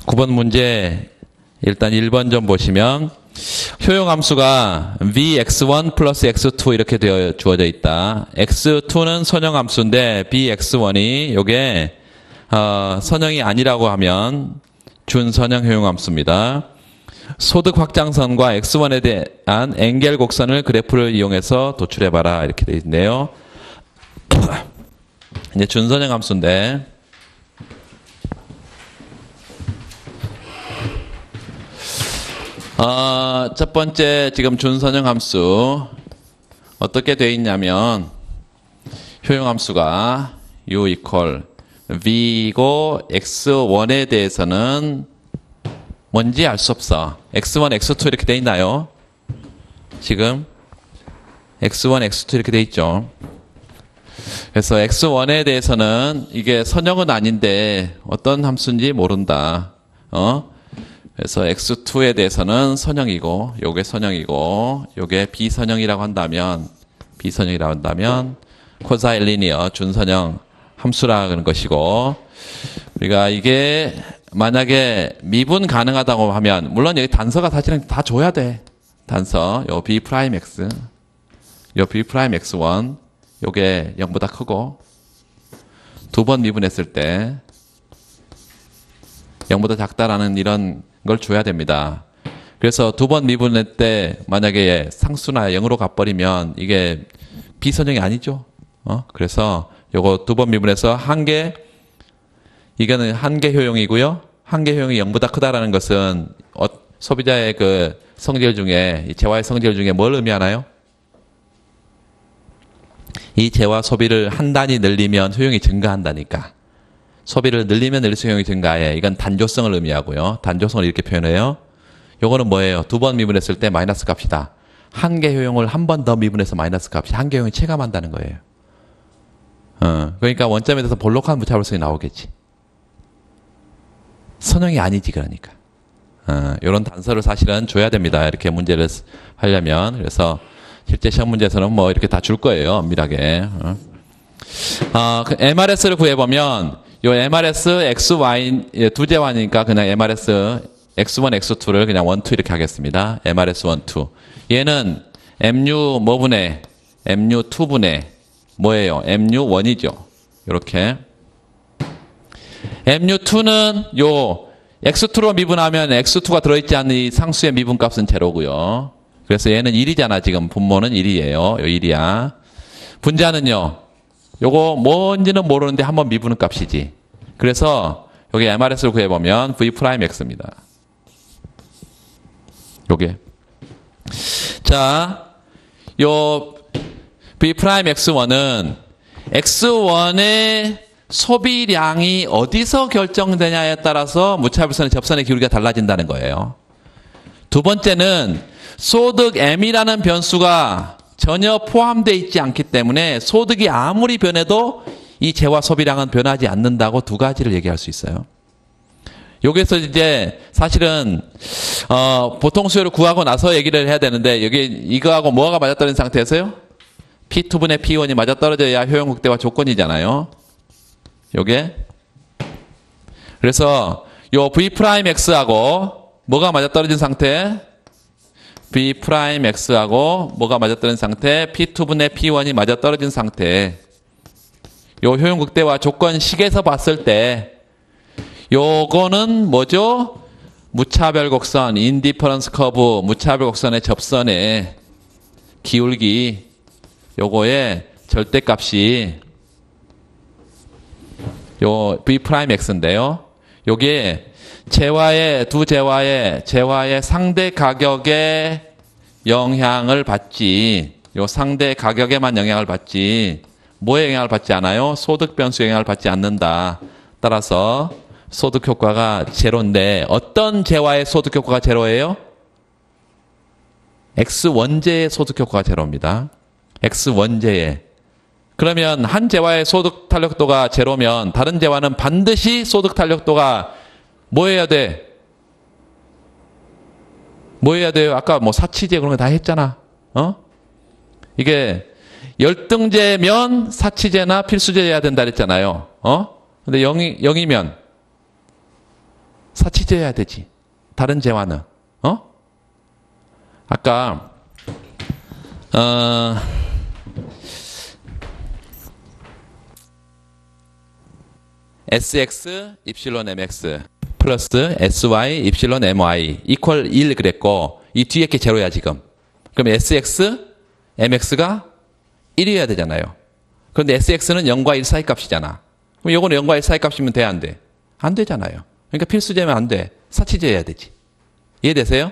9번 문제 일단 1번 좀 보시면 효용함수가 vx1 플러스 x2 이렇게 되어 주어져 있다. x2는 선형함수인데 bx1이 요게 선형이 아니라고 하면 준선형 효용함수입니다. 소득 확장선과 x1에 대한 엥겔 곡선을 그래프를 이용해서 도출해봐라 이렇게 되어 있네요. 이제 준선형 함수인데 첫 번째 지금 준선형 함수 어떻게 되어 있냐면 효용함수가 u equal v이고 x1에 대해서는 뭔지 알 수 없어. x1, x2 이렇게 돼 있나요? 지금 x1, x2 이렇게 돼 있죠. 그래서 x1에 대해서는 이게 선형은 아닌데 어떤 함수인지 모른다. 그래서 x2에 대해서는 선형이고 요게 선형이고 요게 비선형이라고 한다면 코사인 리니어 준선형 함수라는 것이고 우리가 이게 만약에 미분 가능하다고 하면 물론 여기 단서가 사실은 다 줘야 돼. 단서 요 b 프라임 x 요 b 프라임 x1 요게 0보다 크고 두 번 미분했을 때 0보다 작다라는 이런 걸 줘야 됩니다. 그래서 두 번 미분할 때 만약에 상수나 0으로 가버리면 이게 비선형이 아니죠. 그래서 요거 두 번 미분해서 이거는 한계 효용이고요. 한계 효용이 0보다 크다라는 것은 소비자의 그 성질 중에 이 재화의 성질 중에 뭘 의미하나요? 이 재화 소비를 한 단위 늘리면 효용이 증가한다니까. 소비를 늘리면 늘릴수록 효용이 증가해. 이건 단조성을 의미하고요. 단조성을 이렇게 표현해요. 요거는 뭐예요? 두 번 미분했을 때 마이너스 값이다. 한계 효용을 한 번 더 미분해서 마이너스 값이 한계 효용이 체감한다는 거예요. 그러니까 원점에 대해서 볼록한 무차별성이 나오겠지. 선형이 아니지 그러니까. 이런 단서를 사실은 줘야 됩니다. 이렇게 문제를 하려면. 그래서 실제 시험 문제에서는 뭐 이렇게 다 줄 거예요. 엄밀하게. 그 MRS를 구해보면 요 MRS XY 두 재화니까 그냥 MRS X1, X2를 그냥 1, 2 이렇게 하겠습니다. MRS 1, 2. 얘는 MU 뭐분의 MU 2분의 뭐예요? MU 1이죠. 이렇게. MU2는 요 X2로 미분하면 X2가 들어있지 않는 이 상수의 미분값은 제로고요. 그래서 얘는 1이잖아. 지금 분모는 1이에요. 요 1이야. 분자는요. 요거 뭔지는 모르는데 한번 미분은 값이지. 그래서 여기 MRS를 구해보면 V'X입니다. 요게. 자, 요 V'X1은 X1의 소비량이 어디서 결정되냐에 따라서 무차별선의 접선의 기울기가 달라진다는 거예요. 두 번째는 소득 M이라는 변수가 전혀 포함되어 있지 않기 때문에 소득이 아무리 변해도 이 재화 소비량은 변하지 않는다고 두 가지를 얘기할 수 있어요. 여기서 이제 사실은 보통 수요를 구하고 나서 얘기를 해야 되는데 여기 이거하고 뭐가 맞아떨어진 상태에서요? P2분의 P1이 맞아떨어져야 효용 극대화 조건이잖아요. 요게. 그래서 요 V'X하고 뭐가 맞아떨어진 상태? V'X하고 뭐가 맞아떨어진 상태? P2분의 P1이 맞아떨어진 상태. 요 효용 극대화 조건식에서 봤을 때 요거는 뭐죠? 무차별 곡선, 인디퍼런스 커브, 무차별 곡선의 접선의 기울기, 요거의 절대값이 요 V'X인데요. 요게 두 재화의 상대 가격에 영향을 받지, 요 상대 가격에만 영향을 받지, 뭐에 영향을 받지 않아요? 소득 변수에 영향을 받지 않는다. 따라서 소득 효과가 제로인데 어떤 재화의 소득 효과가 제로예요? X1재의 소득 효과가 제로입니다. X1재의. 그러면 한 재화의 소득 탄력도가 제로면 다른 재화는 반드시 소득 탄력도가 뭐 해야 돼? 뭐 해야 돼요? 아까 뭐 사치제 그런 거 다 했잖아. 이게 열등제면 사치제나 필수제 해야 된다 그랬잖아요. 근데 0이면 사치제 해야 되지. 다른 재화는. 아까 SX 입실론 MX 플러스 SY 입실론 MY 이퀄 1 그랬고 이 뒤에 게 제로야 지금. 그럼 SX MX가 1이어야 되잖아요. 그런데 SX는 0과 1 사이 값이잖아. 그럼 요거는 0과 1 사이 값이면 돼, 안 돼? 안 되잖아요. 그러니까 필수제면 안 돼. 사치제 해야 되지. 이해되세요?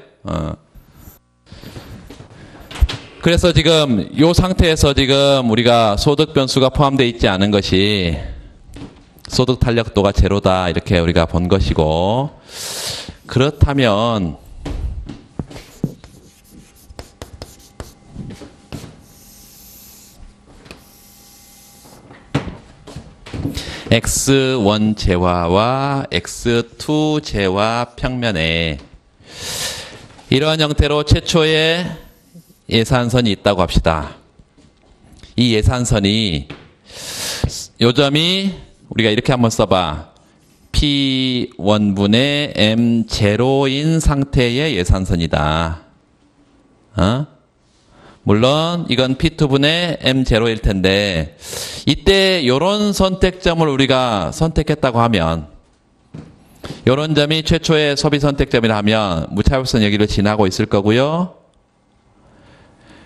그래서 지금 요 상태에서 지금 우리가 소득 변수가 포함되어 있지 않은 것이 소득 탄력도가 제로다 이렇게 우리가 본 것이고, 그렇다면 X1 재화와 X2 재화 평면에 이러한 형태로 최초의 예산선이 있다고 합시다. 이 예산선이 요점이 우리가 이렇게 한번 써봐. P1분의 M0인 상태의 예산선이다. 물론 이건 P2분의 M0일 텐데 이때 요런 선택점을 우리가 선택했다고 하면 요런 점이 최초의 소비 선택점이라 하면 무차별선 여기를 지나고 있을 거고요.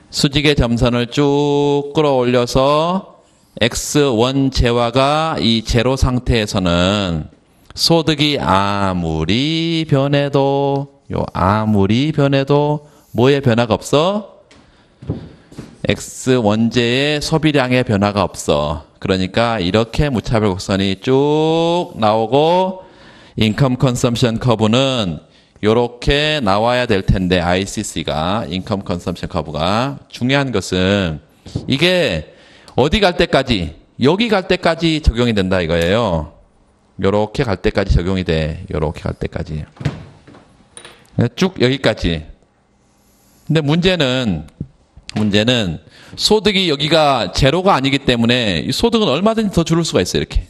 수직의 점선을 쭉 끌어올려서 X1 재화가 이 제로 상태에서는 소득이 아무리 변해도 뭐의 변화가 없어? X1재의 소비량의 변화가 없어. 그러니까 이렇게 무차별 곡선이 쭉 나오고 인컴 컨섬션 커브는 이렇게 나와야 될 텐데 ICC가 인컴 컨섬션 커브가 중요한 것은 이게 어디 갈 때까지 여기 갈 때까지 적용이 된다 이거예요. 요렇게 갈 때까지 적용이 돼. 요렇게 갈 때까지 쭉 여기까지. 근데 문제는 소득이 여기가 제로가 아니기 때문에 이 소득은 얼마든지 더 줄일 수가 있어요. 이렇게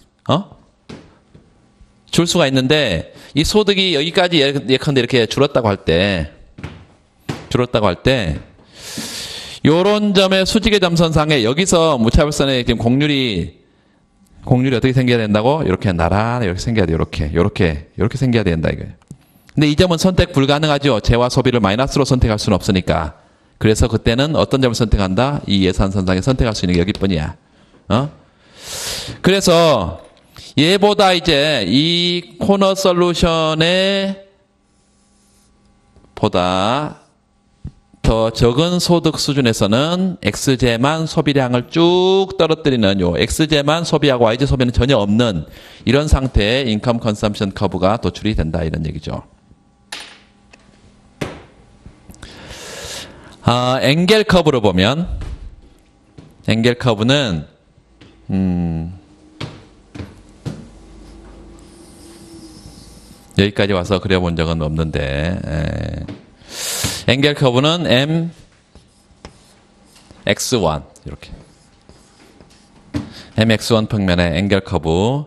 줄 수가 있는데 이 소득이 여기까지 예컨대 이렇게 줄었다고 할 때 요런 점의 수직의 점선상에 여기서 무차별선의 지금 공률이 어떻게 생겨야 된다고? 이렇게 나란히 이렇게 생겨야 돼. 이렇게 생겨야 된다 이거예요. 근데 이 점은 선택 불가능하죠. 재화 소비를 마이너스로 선택할 수는 없으니까. 그래서 그때는 어떤 점을 선택한다? 이 예산선상에 선택할 수 있는 게 여기뿐이야. 그래서 얘보다 이제 이 코너 솔루션에 보다 더 적은 소득 수준에서는 X제만 소비량을 쭉 떨어뜨리는 요 X제만 소비하고 Y제 소비는 전혀 없는 이런 상태의 인컴 컨섬션 커브가 도출이 된다 이런 얘기죠. 엥겔 커브로 보면 앵겔 커브는 여기까지 와서 그려본 적은 없는데 앵겔 커브는 m x1 이렇게 mx1 평면의 앵겔 커브.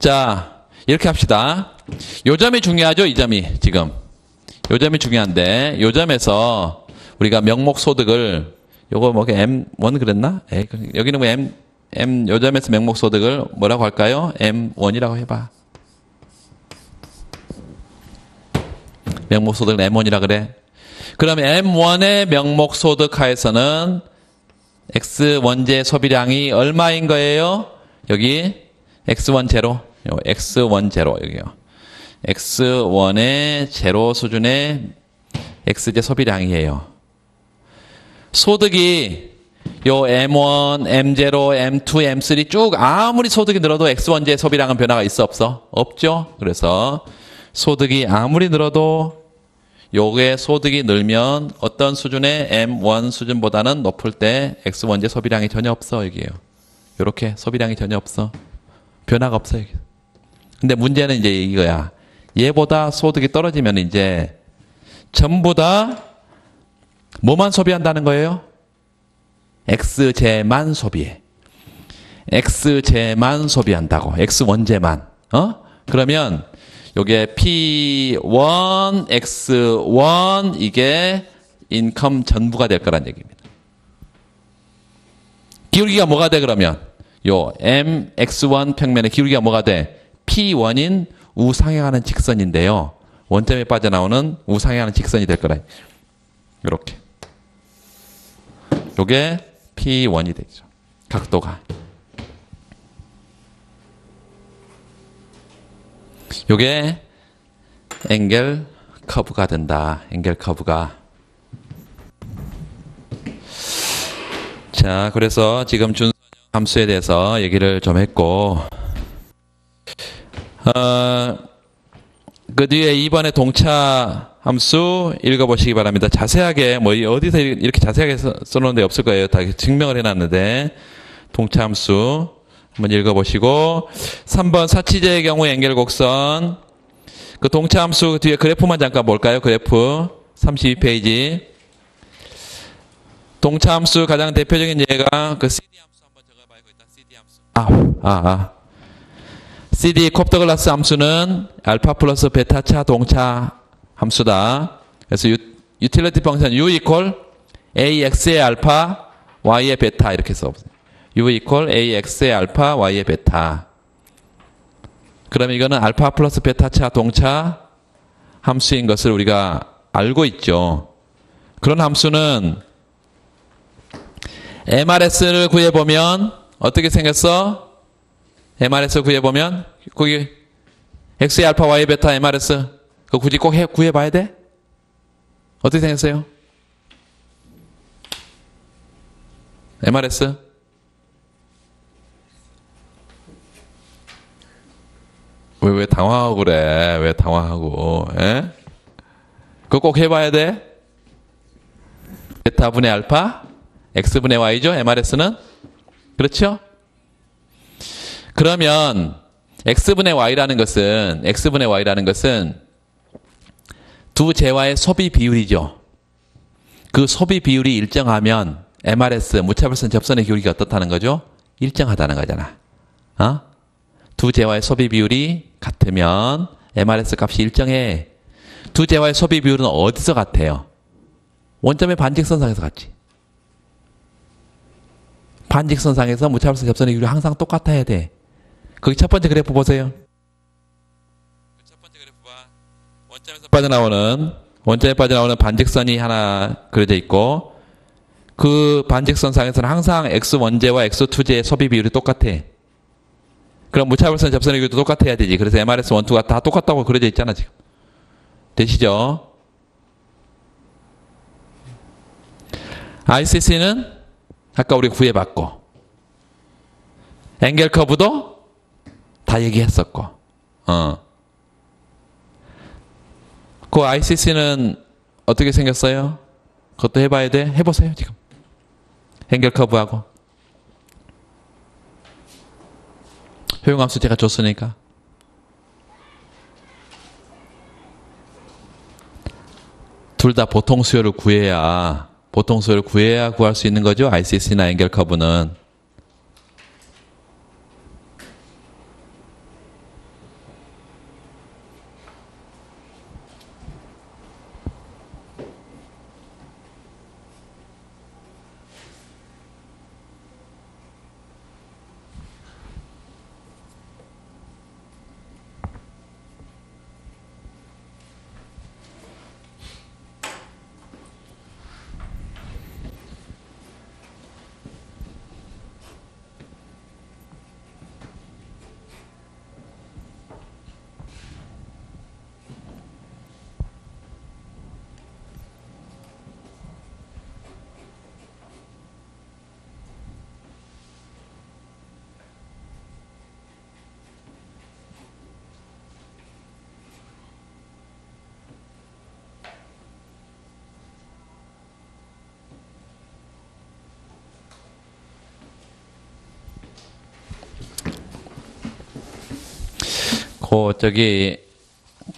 자, 이렇게 합시다. 요 점이 중요하죠, 이 점이 지금. 요 점이 중요한데 요 점에서 우리가 명목 소득을 요거 뭐 M1 그랬나? 여기는 뭐 요 점에서 명목 소득을 뭐라고 할까요? M1이라고 해봐. 명목 소득을 M1이라 그래. 그럼 M1의 명목 소득 하에서는 X 원재 소비량이 얼마인 거예요? 여기 X1 제로, X1 제로 여기요. X1의 제로 수준의 X제 소비량이에요. 소득이 요 M1, M0, M2, M3 쭉 아무리 소득이 늘어도 X1제 소비량은 변화가 있어 없어? 없죠. 그래서 소득이 아무리 늘어도 요게 소득이 늘면 어떤 수준의 M1 수준보다는 높을 때 X1제 소비량이 전혀 없어 여기에요. 요렇게 소비량이 전혀 없어. 변화가 없어 여기. 근데 문제는 이제 이거야. 얘보다 소득이 떨어지면 이제 전부 다 뭐만 소비한다는 거예요? X제만 소비해. X제만 소비한다고. X1제만. 그러면 요게 P1, X1 이게 인컴 전부가 될 거란 얘기입니다. 기울기가 뭐가 돼 그러면? 요 MX1 평면의 기울기가 뭐가 돼? P1인 우상향하는 직선인데요. 원점에 빠져나오는 우상향하는 직선이 될 거라. 이렇게. 요게 P1이 되죠. 각도가. 요게 앵겔 커브가 된다. 앵겔 커브가. 자, 그래서 지금 준선형 함수에 대해서 얘기를 좀 했고, 그 뒤에 2번의 동차 함수 읽어보시기 바랍니다. 자세하게, 뭐, 어디서 이렇게 자세하게 써놓은 데 없을 거예요. 다 증명을 해놨는데, 동차 함수 한번 읽어보시고, 3번 사치제의 경우 앵겔 곡선, 그 동차 함수 뒤에 그래프만 잠깐 볼까요? 그래프. 32페이지. 동차 함수 가장 대표적인 예가 그 CD 함수 한번 적어봐요. CD 함수. CD 콥더글라스 함수는 알파 플러스 베타차 동차 함수다. 그래서 유틸리티 펑션 U 이퀄 AX의 알파 Y의 베타 이렇게 써보세요. U 이퀄 AX의 알파 Y의 베타. 그러면 이거는 알파 플러스 베타차 동차 함수인 것을 우리가 알고 있죠. 그런 함수는 MRS를 구해보면 어떻게 생겼어? MRS 구해보면 거기 X의 알파 Y의 베타 MRS 그거 굳이 꼭 구해봐야 돼? 어떻게 생겼어요? MRS 왜 당황하고 그래? 왜 당황하고? 에? 그거 꼭 해봐야 돼? 베타분의 알파 X분의 Y죠? MRS는? 그렇죠? 그러면 X분의 Y라는 것은 두 재화의 소비 비율이죠. 그 소비 비율이 일정하면 MRS, 무차별선 접선의 기울기가 어떻다는 거죠? 일정하다는 거잖아. 두 재화의 소비 비율이 같으면 MRS 값이 일정해. 두 재화의 소비 비율은 어디서 같아요? 원점의 반직선상에서 같지. 반직선상에서 무차별선 접선의 기울이 항상 똑같아야 돼. 거기 첫 번째 그래프 보세요. 첫 번째 그래프 봐. 원점에 빠져나오는 반직선이 하나 그려져 있고 그 반직선상에서는 항상 X1제와 X2제의 소비 비율이 똑같아. 그럼 무차별선 접선의 기울도 똑같아야 되지. 그래서 MRS 1, 2가 다 똑같다고 그려져 있잖아 지금. 되시죠? ICC는 아까 우리 구해봤고 앵겔 커브도 다 얘기했었고 그 ICC는 어떻게 생겼어요? 그것도 해봐야 돼? 해보세요 지금 앵겔 커브하고 효용함수 제가 줬으니까. 둘 다 보통 수요를 구해야 구할 수 있는 거죠. ICC나 앵겔 커브는.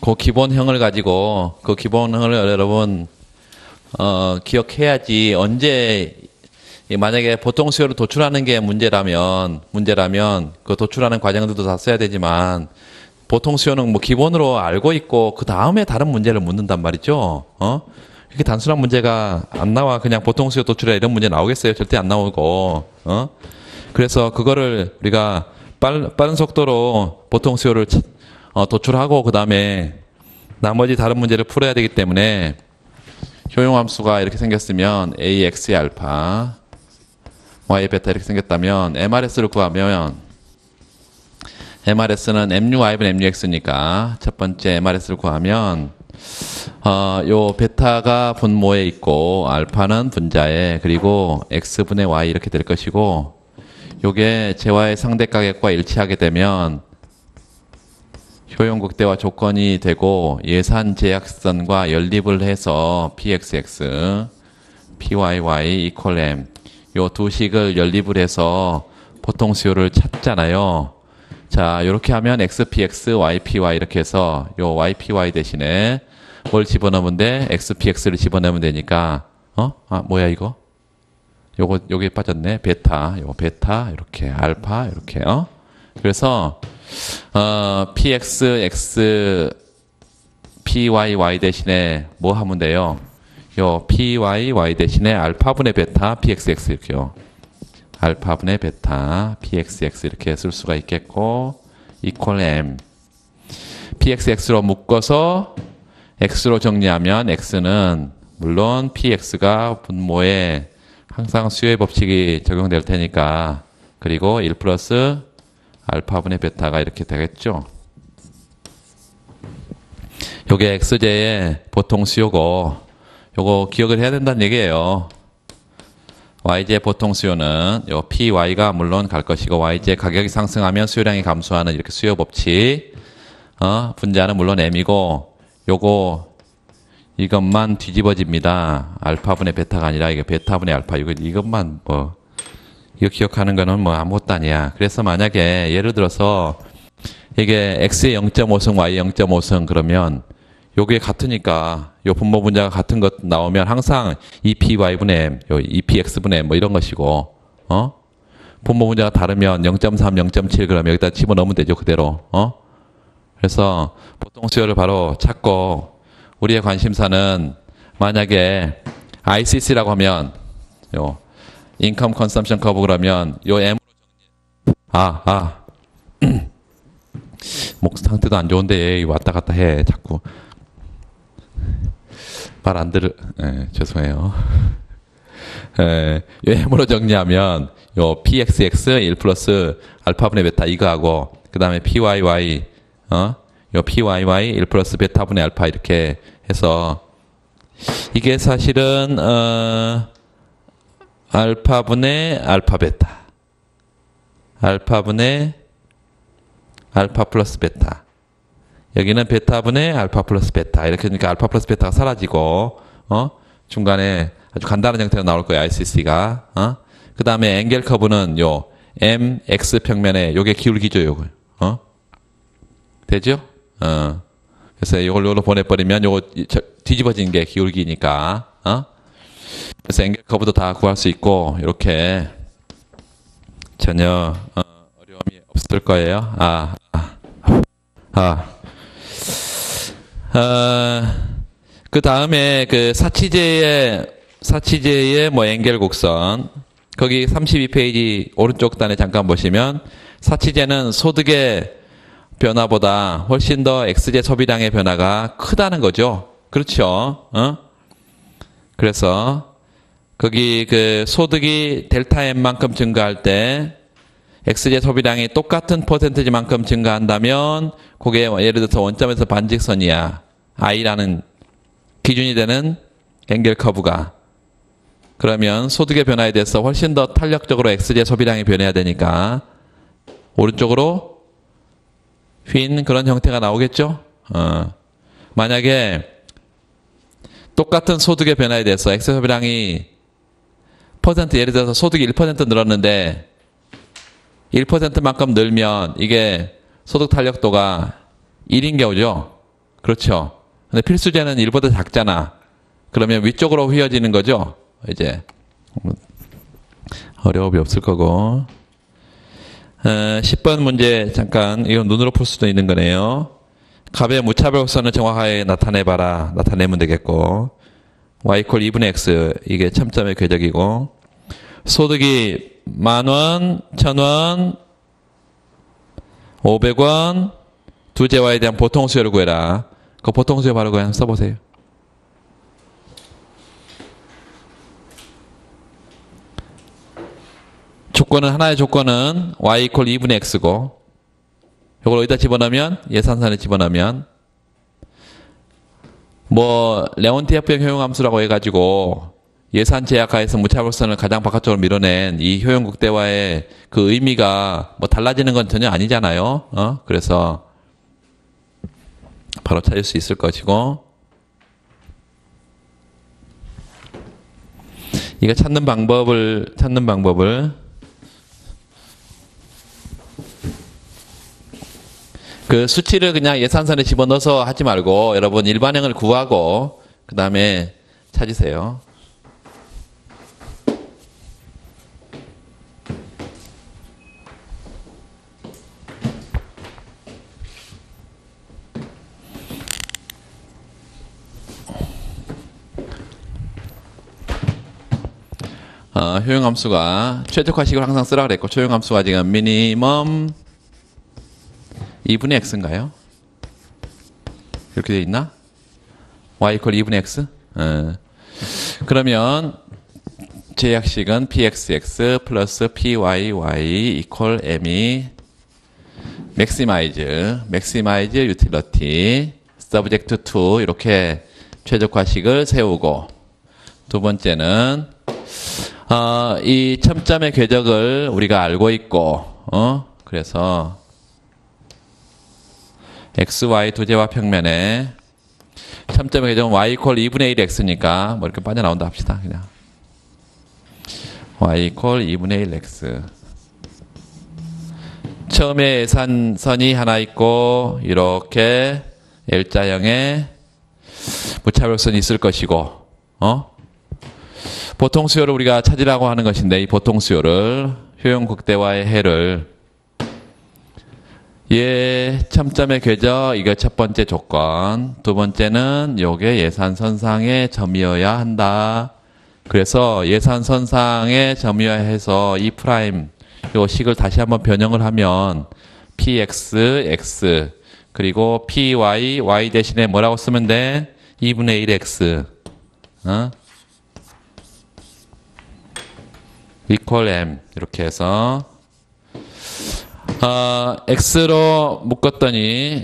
그 기본형을 가지고, 그 기본형을 여러분, 기억해야지, 언제, 만약에 보통 수요를 도출하는 게 문제라면, 그 도출하는 과정들도 다 써야 되지만, 보통 수요는 뭐 기본으로 알고 있고, 그 다음에 다른 문제를 묻는단 말이죠. 이렇게 단순한 문제가 안 나와. 그냥 보통 수요 도출해 이런 문제 나오겠어요? 절대 안 나오고, 그래서 그거를 우리가 빠른 속도로 보통 수요를 도출하고 그 다음에 나머지 다른 문제를 풀어야 되기 때문에 효용함수가 이렇게 생겼으면 AX의 알파, Y 베타 이렇게 생겼다면 MRS를 구하면 MRS는 MUY분 MUX니까 첫 번째 MRS를 구하면 요 베타가 분모에 있고 알파는 분자에 그리고 X분의 Y 이렇게 될 것이고 요게 재화의 상대가격과 일치하게 되면 효용 극대화 조건이 되고 예산 제약선과 연립을 해서 PXX, PYY equal M 요 두 식을 연립을 해서 보통 수요를 찾잖아요. 자, 요렇게 하면 XPX, YPY 이렇게 해서 요 YPY 대신에 뭘 집어넣으면 돼? XPX를 집어넣으면 되니까 뭐야 이거? 요게 빠졌네. 베타, 요거 베타 이렇게 알파 이렇게 그래서 PX, PYY 대신에 뭐 하면 돼요? 요 PYY 대신에 알파분의 베타, PXX 이렇게요. 알파분의 베타, PXX 이렇게 쓸 수가 있겠고, equal M. PXX로 묶어서 X로 정리하면 X는 물론 PX가 분모에 항상 수요의 법칙이 적용될 테니까, 그리고 1 플러스 알파분의 베타가 이렇게 되겠죠. 요게 X제의 보통 수요고, 요거 기억을 해야 된다는 얘기예요. YJ 보통 수요는 요 PY가 물론 갈 것이고 YJ 가격이 상승하면 수요량이 감소하는 이렇게 수요 법칙. 분자는 물론 M이고 요거 이것만 뒤집어집니다. 알파분의 베타가 아니라 이게 베타분의 알파. 이것만 뭐 이거 기억하는 거는 뭐 아무것도 아니야. 그래서 만약에 예를 들어서 이게 X의 0.5승 Y 0.5승 그러면 요게 같으니까 요 분모 분자가 같은 것 나오면 항상 EPY분의 M, 요 EPX분의 M 뭐 이런 것이고 분모 분자가 다르면 0.3, 0.7 그러면 여기다 집어넣으면 되죠. 그대로. 그래서 보통 수요를 바로 찾고 우리의 관심사는 만약에 ICC라고 하면 요 Income Consumption Curve 그러면 요 M으로 목 상태도 안 좋은데 왔다 갔다 해 자꾸. 말 안 죄송해요. 요 M으로 정리하면 요 PXX 1 플러스 알파분의 베타 이거하고 그 다음에 PYY 요 PYY 1 플러스 베타분의 알파 이렇게 해서 이게 사실은 알파분의 알파 베타 알파분의 알파 플러스 베타 여기는 베타분의 알파 플러스 베타 이렇게 하니까 알파 플러스 베타가 사라지고 중간에 아주 간단한 형태로 나올 거예요. ICC가 그 다음에 앵겔 커브는 요 MX 평면에 요게 기울기죠. 요거 되죠? 그래서 요걸로 보내버리면 요거 뒤집어진 게 기울기니까, 그래서 앵겔 커브도 다 구할 수 있고, 이렇게 전혀, 어려움이 없을 거예요. 그 다음에 그 사치제의 뭐 앵겔 곡선, 거기 32페이지 오른쪽 단에 잠깐 보시면, 사치제는 소득의 변화보다 훨씬 더 X제 소비량의 변화가 크다는 거죠. 그렇죠? 그래서 거기 그 소득이 델타 M만큼 증가할 때 X제 소비량이 똑같은 퍼센티지만큼 증가한다면 그게 예를 들어서 원점에서 반직선이야. I라는 기준이 되는 앵겔 커브가. 그러면 소득의 변화에 대해서 훨씬 더 탄력적으로 X제 소비량이 변해야 되니까 오른쪽으로 휜 그런 형태가 나오겠죠? 만약에 똑같은 소득의 변화에 대해서 X 소비량이 예를 들어서 소득이 1% 늘었는데 1%만큼 늘면 이게 소득 탄력도가 1인 경우죠? 그렇죠? 근데 필수제는 1보다 작잖아. 그러면 위쪽으로 휘어지는 거죠? 이제 어려움이 없을 거고. 10번 문제 잠깐 이건 눈으로 풀 수도 있는 거네요. 값의 무차별성을 정확하게 나타내봐라. 나타내면 되겠고, y = 2분의 x 이게 첨점의 궤적이고, 소득이 10,000원, 1,000원, 500원 두 재화에 대한 보통수요를 구해라. 그 보통수요 바로 그냥 써보세요. 하나의 조건은 y = 2분의 x고, 이걸 어디다 집어넣으면, 예산선에 집어넣으면, 뭐 레온티에프형 효용함수라고 해가지고 예산 제약하에서 무차별선을 가장 바깥쪽으로 밀어낸 이 효용 극대화의 그 의미가 뭐 달라지는 건 전혀 아니잖아요. 그래서 바로 찾을 수 있을 것이고, 이거 찾는 방법을 그 수치를 그냥 예산선에 집어넣어서 하지 말고 여러분 일반형을 구하고 그 다음에 찾으세요. 효용함수가 최적화식을 항상 쓰라 그랬고, 효용함수가 지금 미니멈 2분의 x인가요? 이렇게 돼 있나? y = 2분의 x? 그러면 제약식은 pxx 플러스 pyy = m이 maximize utility subject to 이렇게 최적화식을 세우고, 두 번째는 이 첨점의 궤적을 우리가 알고 있고, 그래서 xy 두 제와 평면에 첨점의 궤적은 y = 2분의 1 x니까 뭐 이렇게 빠져나온다 합시다. 그냥 y = 2분의 1 x. 처음에 예산선이 하나 있고 이렇게 L자형의 무차별선이 있을 것이고, 보통수요를 우리가 찾으라고 하는 것인데, 이 보통수요를 효용 극대화의 해를 첨점의 궤적, 이거 첫 번째 조건. 두 번째는 요게 예산선상의 점이어야 한다. 그래서 예산선상의 점이어야 해서 이 프라임 요 식을 다시 한번 변형을 하면 px, x 그리고 py, y 대신에 뭐라고 쓰면 돼? 2분의 1x equal m 이렇게 해서 x로 묶었더니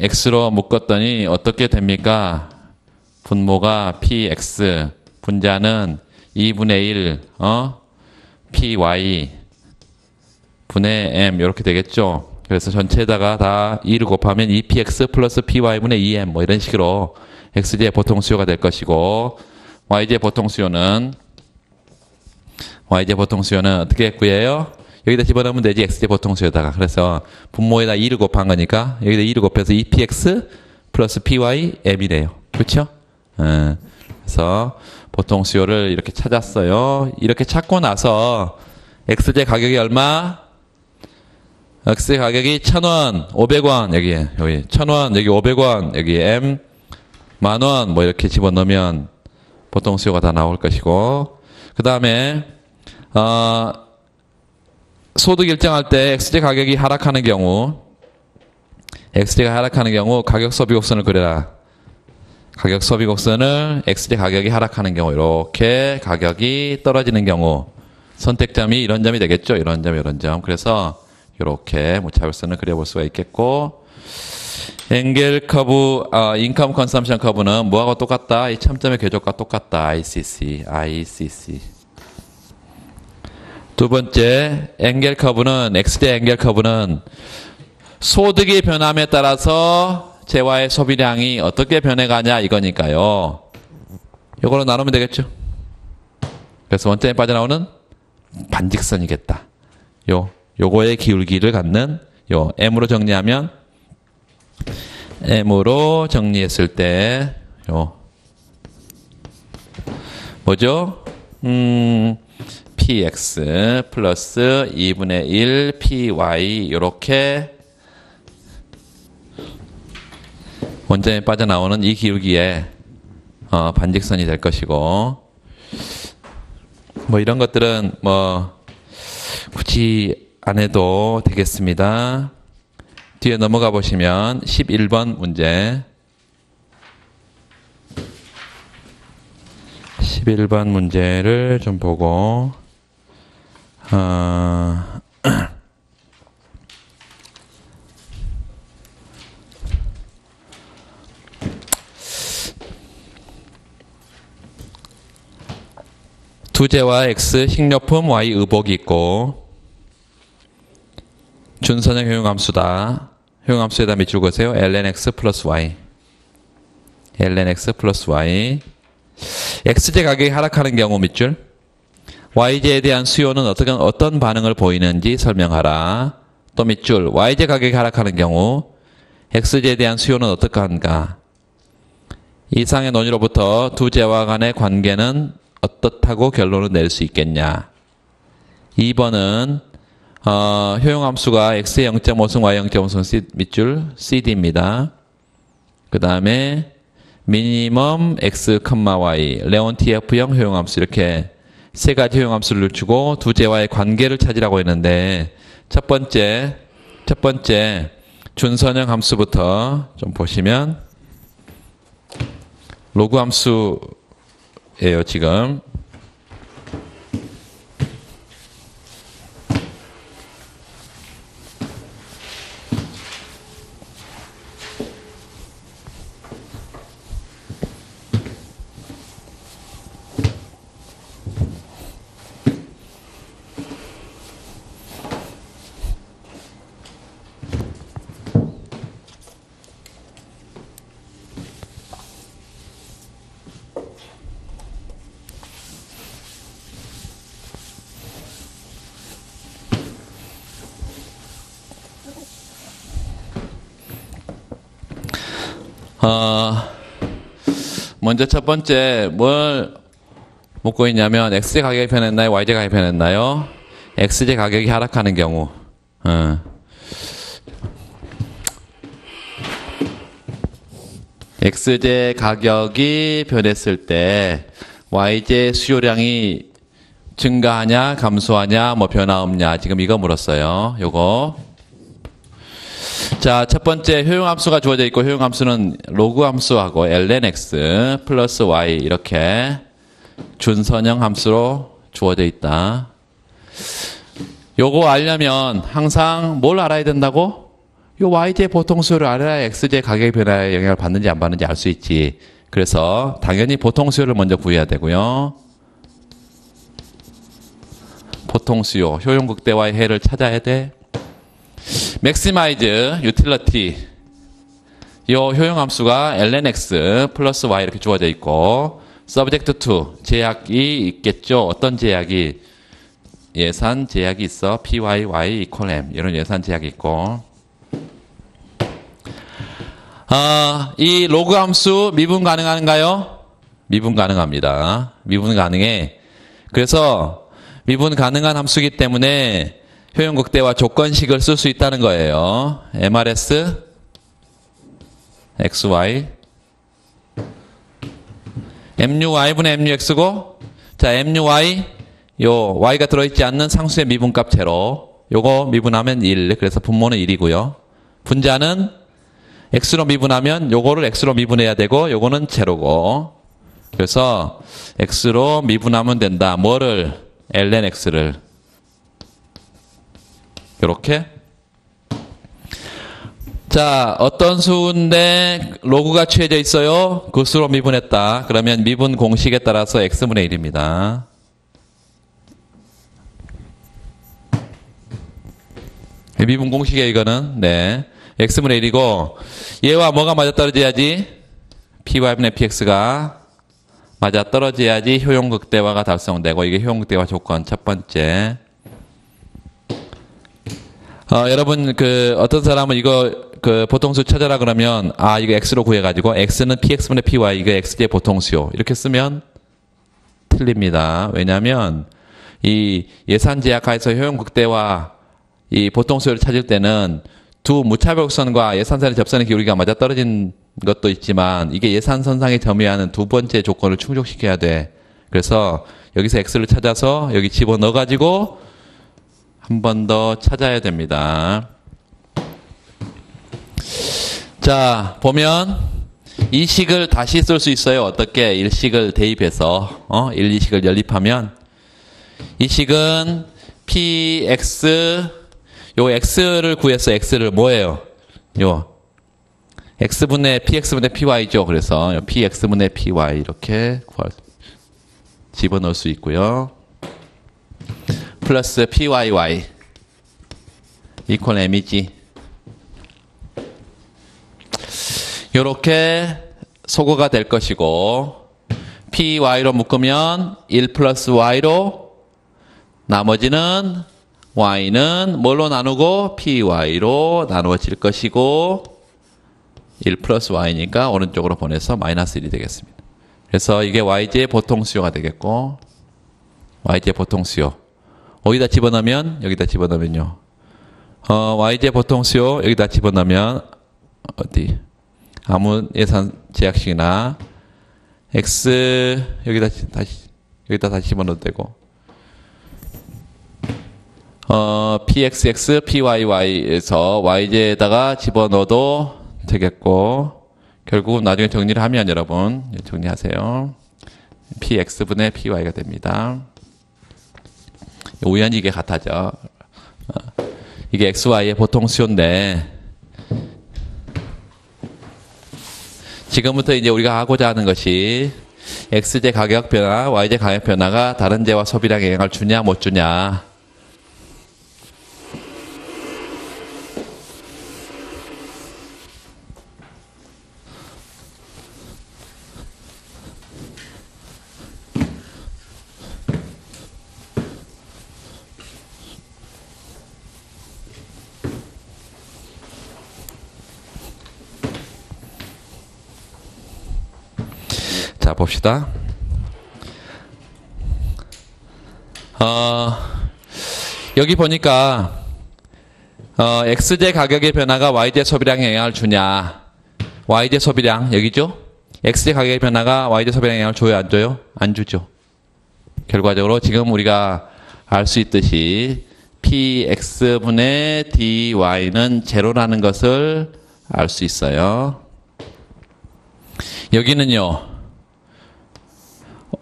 어떻게 됩니까? 분모가 px, 분자는 2분의 1 py 분의 m 이렇게 되겠죠. 그래서 전체에다가 다 2를 곱하면 2px 플러스 py분의 2m 뭐 이런 식으로 x제 보통수요가 될 것이고, y제 보통수요는 어떻게 구해요? 여기다 집어넣으면 되지. x제 보통수에다가. 그래서 분모에다 2를 곱한 거니까 여기다 2를 곱해서 2px 플러스 py m이래요. 그렇죠? 그래서 보통수요를 이렇게 찾았어요. 이렇게 찾고 나서 x제 가격이 얼마? x제 가격이 1,000원, 500원 여기 1,000원, 여기 500원, 여기 m 만원 뭐 이렇게 집어넣으면 보통수요가 다 나올 것이고, 그 다음에 소득 일정할 때 x제 가격이 하락하는 경우, x제가 하락하는 경우 가격 소비 곡선을 그려라. 가격 소비 곡선을 x제 가격이 하락하는 경우, 이렇게 가격이 떨어지는 경우 선택점이 이런 점이 되겠죠. 이런 점, 이런 점. 그래서 이렇게 무차별선을 그려볼 수가 있겠고, 엥겔 커브, 인컴 컨섬션 커브는 뭐하고 똑같다? 이 참점의 궤적과 똑같다. ICC. 두 번째, 엥겔 커브는, x제 엥겔 커브는 소득의 변함에 따라서 재화의 소비량이 어떻게 변해가냐 이거니까요. 이걸로 나누면 되겠죠. 그래서 원점에 빠져나오는 반직선이겠다. 요거의 기울기를 갖는 m으로 정리하면, m으로 정리했을 때 뭐죠? px 플러스 2분의 1 py 요렇게 원점에 빠져나오는 이 기울기에 반직선이 될 것이고, 뭐 이런 것들은 뭐 굳이 안 해도 되겠습니다. 뒤에 넘어가 보시면 11번 문제, 11번 문제를 좀 보고 두재와 x, 식료품 y 의복이 있고 준선형 효용함수다. 효용함수에다 밑줄 그으세요. lnx 플러스 y. lnx 플러스 y. x제 가격이 하락하는 경우 밑줄. y제에 대한 수요는 어떤 반응을 보이는지 설명하라. 또 밑줄. y제 가격이 하락하는 경우 x제에 대한 수요는 어떡한가. 이상의 논의로부터 두 제와 간의 관계는 어떻다고 결론을 낼 수 있겠냐. 2번은 효용함수가 x의 0.5승 y 0.5승 밑줄 cd입니다. 그 다음에 미니멈 x, y, 레온TF형 효용함수, 이렇게 세 가지 효용함수를 주고 두 제와의 관계를 찾으라고 했는데, 첫 번째 준선형 함수부터 좀 보시면 로그 함수예요. 지금 먼저 첫 번째 뭘 묻고 있냐면, x제 가격이 변했나요? y제 가격이 변했나요? x제 가격이 하락하는 경우. x제 가격이 변했을 때 y제 수요량이 증가하냐 감소하냐 뭐 변화 없냐, 지금 이거 물었어요. 요거. 자, 첫 번째 효용함수가 주어져 있고, 효용함수는 로그 함수하고 lnx 플러스 y 이렇게 준선형 함수로 주어져 있다. 요거 알려면 항상 뭘 알아야 된다고? 요 y제 보통수요를 알아야 x제 가격의 변화에 영향을 받는지 안 받는지 알 수 있지. 그래서 당연히 보통수요를 먼저 구해야 되고요. 보통수요, 효용극대화의 해를 찾아야 돼. maximize utility, 이 효용함수가 lnx 플러스 y 이렇게 주어져 있고, subject to 제약이 있겠죠. 어떤 제약이? 예산 제약이 있어. PYY equal M. 이런 예산 제약이 있고. 이 로그 함수 미분 가능한가요? 미분 가능합니다. 미분 가능해. 그래서 미분 가능한 함수이기 때문에 효용 극대화 조건식을 쓸 수 있다는 거예요. MRS XY MUY분의 MUX고, 자, MUY, 요, Y가 들어있지 않는 상수의 미분값 제로. 요거 미분하면 1. 그래서 분모는 1이고요. 분자는 X로 미분하면 요거를 X로 미분해야 되고, 요거는 제로고. 그래서 X로 미분하면 된다. 뭐를? ln X를. 요렇게. 자, 어떤 수인데 로그가 취해져 있어요? 그 수로 미분했다. 그러면 미분 공식에 따라서 x분의 1입니다. 미분 공식이에요, 이거는. 네. x분의 1이고, 얘와 뭐가 맞아떨어져야지? py분의 px가 맞아떨어져야지 효용극대화가 달성되고, 이게 효용극대화 조건 첫 번째. 여러분, 어떤 사람은 이거, 보통수 찾아라 그러면, 이거 x로 구해가지고, x는 px분의 py, 이거 x의 보통수요. 이렇게 쓰면 틀립니다. 왜냐면, 이 예산 제약하에서 효용 극대화, 이 보통수를 찾을 때는 두 무차별선과 예산선의 접선의 기울기가 맞아떨어진 것도 있지만, 이게 예산선상에 점유하는 두 번째 조건을 충족시켜야 돼. 그래서 여기서 x를 찾아서 여기 집어넣어가지고, 한 번 더 찾아야 됩니다. 자, 보면 이 식을 다시 쓸 수 있어요. 어떻게? 일식을 대입해서 1, 2식을 연립하면 이 식은 px 요 x를 구해서 x를 뭐예요? 요 x분의 px분의 py죠. 그래서 px분의 py 이렇게 집어넣을 수 있고요. 플러스 pyy equal m이지. 요렇게 소거가 될 것이고, py로 묶으면 1 플러스 y로, 나머지는 y는 뭘로 나누고 py로 나누어질 것이고, 1 플러스 y니까 오른쪽으로 보내서 마이너스 1이 되겠습니다. 그래서 이게 y제의 보통수요가 되겠고, y제의 보통수요. 어디다 집어넣으면, 여기다 집어넣으면요. y제 보통수요, 여기다 집어넣으면, 어디? 아무 예산 제약식이나, x, 여기다 다시 집어넣어도 되고, pxx, pyy에서 y제에다가 집어넣어도 되겠고, 결국은 나중에 정리를 하면 여러분, 정리하세요. px분의 py가 됩니다. 우연히 이게 같아져. 이게 xy의 보통수요인데, 지금부터 이제 우리가 하고자 하는 것이 x제 가격 변화, y제 가격 변화가 다른 제와 소비량에 영향을 주냐 못 주냐. 자, 봅시다. 여기 보니까 x제 가격의 변화가 y제 소비량에 영향을 주냐. y제 소비량 여기죠? x제 가격의 변화가 y제 소비량에 영향을 줘요, 안 줘요? 안 주죠. 결과적으로 지금 우리가 알 수 있듯이 px분의 dy는 제로라는 것을 알 수 있어요. 여기는요,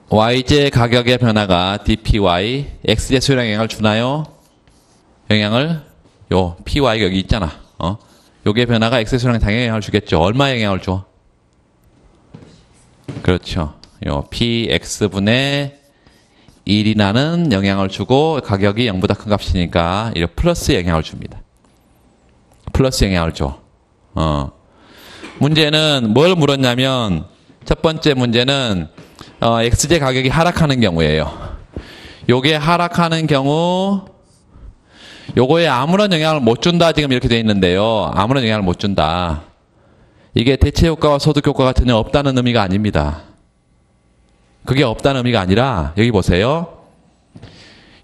y제 가격의 변화가 dpy, x제 수요량에 영향을 주나요? 영향을, py가 여기 있잖아. 요게 변화가 x제 수요량에 당연히 영향을 주겠죠. 얼마에 영향을 줘? 그렇죠. 요 px분의 1이라는 영향을 주고, 가격이 0보다 큰 값이니까 이렇게 플러스 영향을 줍니다. 플러스 영향을 줘. 문제는 뭘 물었냐면, 첫 번째 문제는 x제 가격이 하락하는 경우예요. 요게 하락하는 경우 요거에 아무런 영향을 못 준다 지금 이렇게 돼 있는데요. 아무런 영향을 못 준다. 이게 대체 효과와 소득 효과가 전혀 없다는 의미가 아닙니다. 그게 없다는 의미가 아니라 여기 보세요.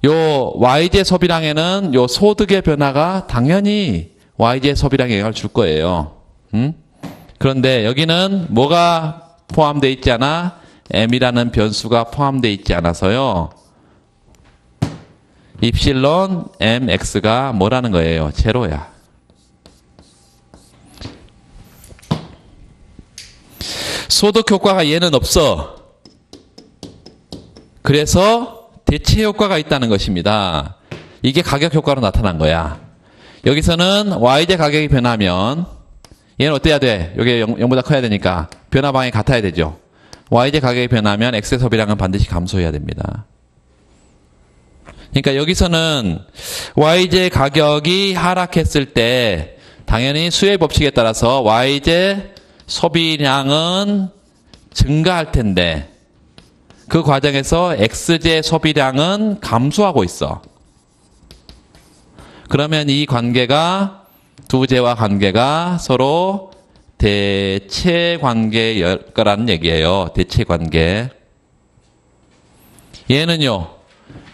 요 YJ 소비량에는 요 소득의 변화가 당연히 YJ 소비량에 영향을 줄 거예요. 그런데 여기는 뭐가 포함되어 있지 않아? M이라는 변수가 포함되어 있지 않아서요. 입실론 MX가 뭐라는 거예요? 제로야. 소득 효과가 얘는 없어. 그래서 대체 효과가 있다는 것입니다. 이게 가격 효과로 나타난 거야. 여기서는 YJ 가격이 변하면 얘는 어때야 돼? 이게 0보다 커야 되니까 변화 방향이 같아야 되죠. YJ 가격이 변하면 X의 소비량은 반드시 감소해야 됩니다. 그러니까 여기서는 YJ 가격이 하락했을 때 당연히 수요의 법칙에 따라서 YJ 소비량은 증가할 텐데 그 과정에서 XJ 소비량은 감소하고 있어. 그러면 이 관계가 두 재와 관계가 서로 대체 관계일 거라는 얘기예요. 대체 관계. 얘는요.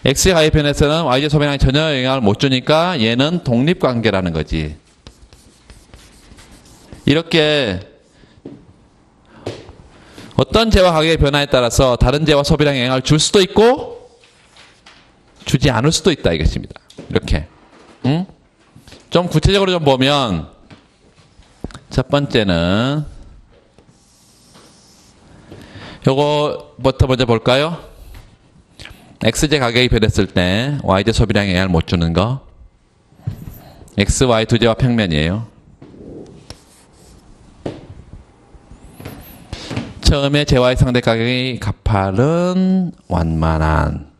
X의 가격 변에서는 YJ 소비량에 전혀 영향을 못 주니까 얘는 독립관계라는 거지. 이렇게 어떤 재와 가격의 변화에 따라서 다른 재와 소비량에 영향을 줄 수도 있고 주지 않을 수도 있다 이것입니다. 이렇게. 좀 구체적으로 좀 보면 첫 번째는 요거부터 먼저 볼까요? XJ 가격이 변했을 때 YJ 소비량에 영향을 못 주는 거. X, Y 두 재와 평면이에요. 처음에 재와의 상대 가격이 가파른 완만한.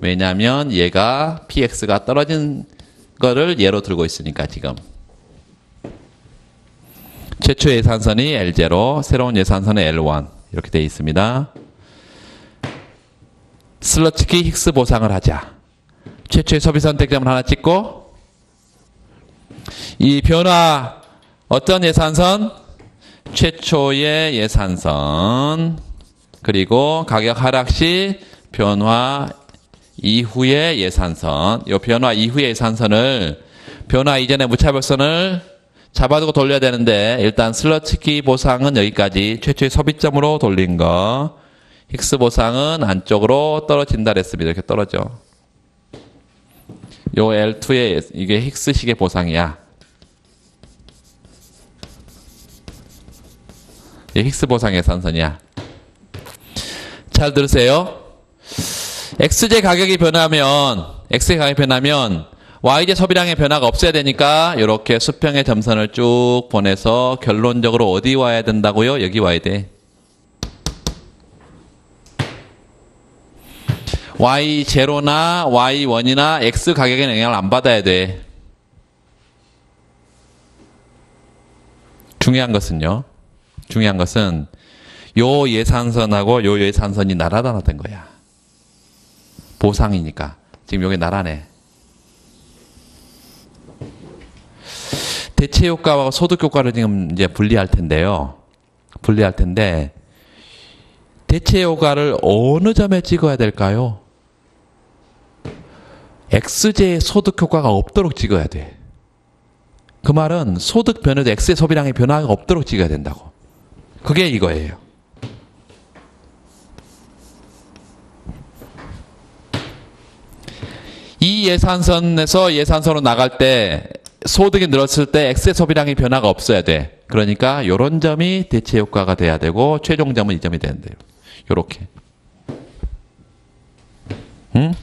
왜냐하면 얘가 PX가 떨어진 거를 예로 들고 있으니까 지금. 최초 예산선이 L0, 새로운 예산선은 L1 이렇게 되어 있습니다. 슬러츠키 힉스 보상을 하자. 최초의 소비 선택점을 하나 찍고 이 변화 어떤 예산선? 최초의 예산선 그리고 가격 하락 시 변화 이후의 예산선. 이 변화 이후의 예산선을 변화 이전의 무차별선을 잡아두고 돌려야 되는데 일단 슬러츠키 보상은 여기까지 최초의 소비점으로 돌린 거. 힉스 보상은 안쪽으로 떨어진다 그랬습니다. 이렇게 떨어져. 요 L2의 이게 힉스식의 보상이야. 이 힉스 보상 예산선이야. 잘 들으세요. XJ 가격이 변하면 YJ 소비량의 변화가 없어야 되니까 이렇게 수평의 점선을 쭉 보내서 결론적으로 어디 와야 된다고요? 여기 와야 돼. Y0나 Y1이나 X 가격에 영향을 안 받아야 돼. 중요한 것은 요 예산선하고 요 예산선이 나란하다는 거야. 보상이니까. 지금 여기 나란해. 대체 효과와 소득 효과를 지금 이제 분리할 텐데요. 대체 효과를 어느 점에 찍어야 될까요? XJ의 소득 효과가 없도록 찍어야 돼. 그 말은 소득 변화도 X의 소비량의 변화가 없도록 찍어야 된다고. 그게 이거예요. 이 예산선에서 예산선으로 나갈 때 소득이 늘었을 때 X의 소비량의 변화가 없어야 돼. 그러니까 이런 점이 대체 효과가 돼야 되고 최종점은 이 점이 되는데요. 요렇게. 응?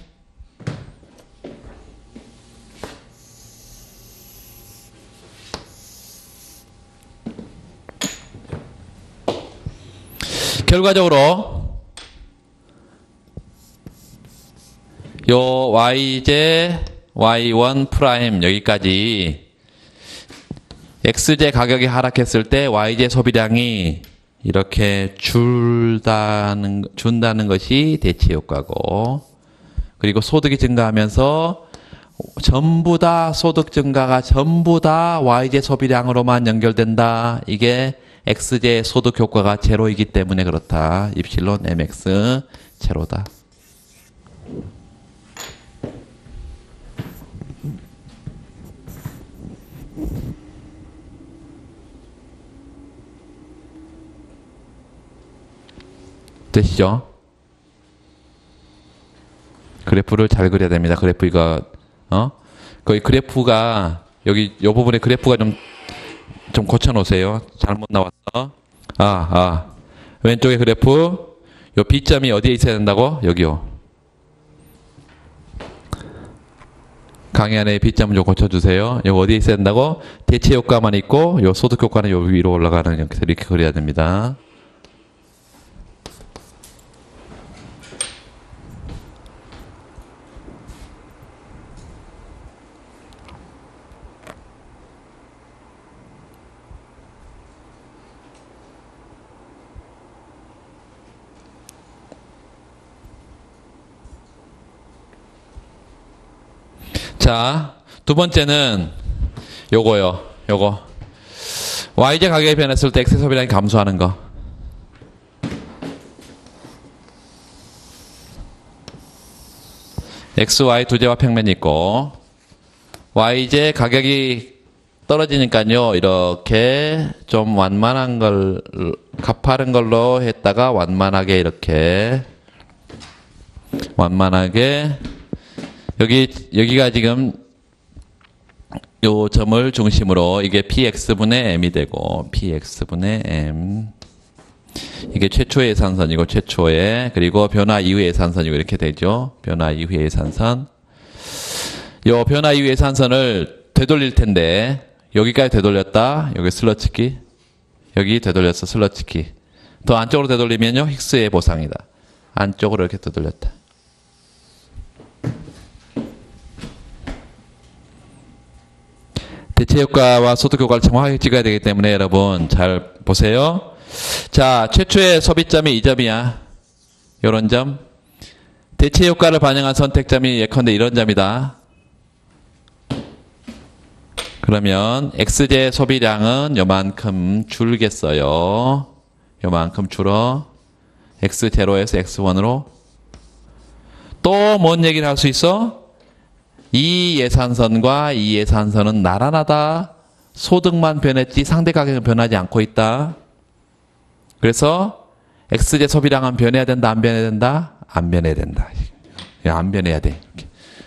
결과적으로 요 YJ, Y1 프라임 여기까지 XJ 가격이 하락했을 때 YJ 소비량이 이렇게 준다는 것이 대체 효과고, 그리고 소득이 증가하면서 전부 다 소득 증가가 전부 다 Y제 소비량으로만 연결된다. 이게 X제 소득 효과가 제로이기 때문에 그렇다. 입실론 MX 제로다. 되시죠? 그래프를 잘 그려야 됩니다. 그래프 이거 거의 그래프가 여기 요 부분에 그래프가 좀 고쳐 놓으세요. 잘못 나왔어. 왼쪽에 그래프 요 B점이 어디에 있어야 된다고? 여기요. 강의 안에 B점 좀 고쳐 주세요. 여기 어디에 있어야 된다고? 대체 효과만 있고 요 소득 효과는 요 위로 올라가는 이렇게 그려야 됩니다. 자, 두 번째는 요거요. 요거. Y제 가격이 변했을 때 X 소비량이 감소하는 거. X, Y 두 제와 평면이 있고 Y제 가격이 떨어지니까요. 이렇게 좀 완만한 걸 가파른 걸로 했다가 완만하게 이렇게 완만하게 여기가 지금 요 점을 중심으로 이게 px분의 m이 되고 px분의 m 이게 최초의 예산선이고 최초의 그리고 변화 이후의 예산선이고 이렇게 되죠. 변화 이후의 예산선. 요 변화 이후 예산선을 되돌릴 텐데 여기까지 되돌렸다. 여기 슬러치기. 여기 되돌렸어. 슬러치기. 더 안쪽으로 되돌리면요. 힉스의 보상이다. 안쪽으로 이렇게 되돌렸다. 대체 효과와 소득 효과를 정확하게 찍어야 되기 때문에 여러분 잘 보세요. 자, 최초의 소비점이 이 점이야. 요런 점. 대체 효과를 반영한 선택점이 예컨대 이런 점이다. 그러면 X제 소비량은 요만큼 줄겠어요. 요만큼 줄어. X0에서 X1으로. 또 뭔 얘기를 할 수 있어? 이 예산선과 이 예산선은 나란하다. 소득만 변했지 상대 가격은 변하지 않고 있다. 그래서 X제 소비량은 변해야 된다, 안 변해야 된다? 안 변해야 된다. 안 변해야 돼.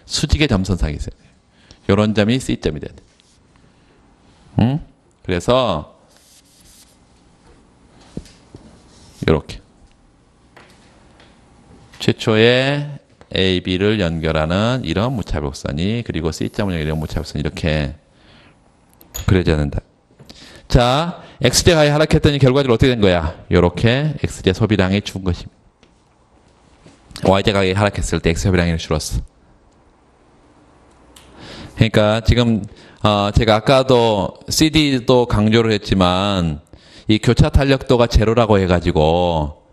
수직의 점선상이 있어요. 이런 점이 C점이 돼야 돼. 응? 그래서 이렇게 최초의 A, B를 연결하는 이런 무차별선이 그리고 C점을 연결하는 무차별선이 이렇게 그려져야 된다. 자, X제 가격이 하락했더니 결과적으로 어떻게 된 거야? 이렇게 X제 소비량이 준 것입니다. Y제 가격이 하락했을 때 X 소비량이 줄었어. 그러니까 지금 제가 아까도 CD도 강조를 했지만 이 교차 탄력도가 제로라고 해가지고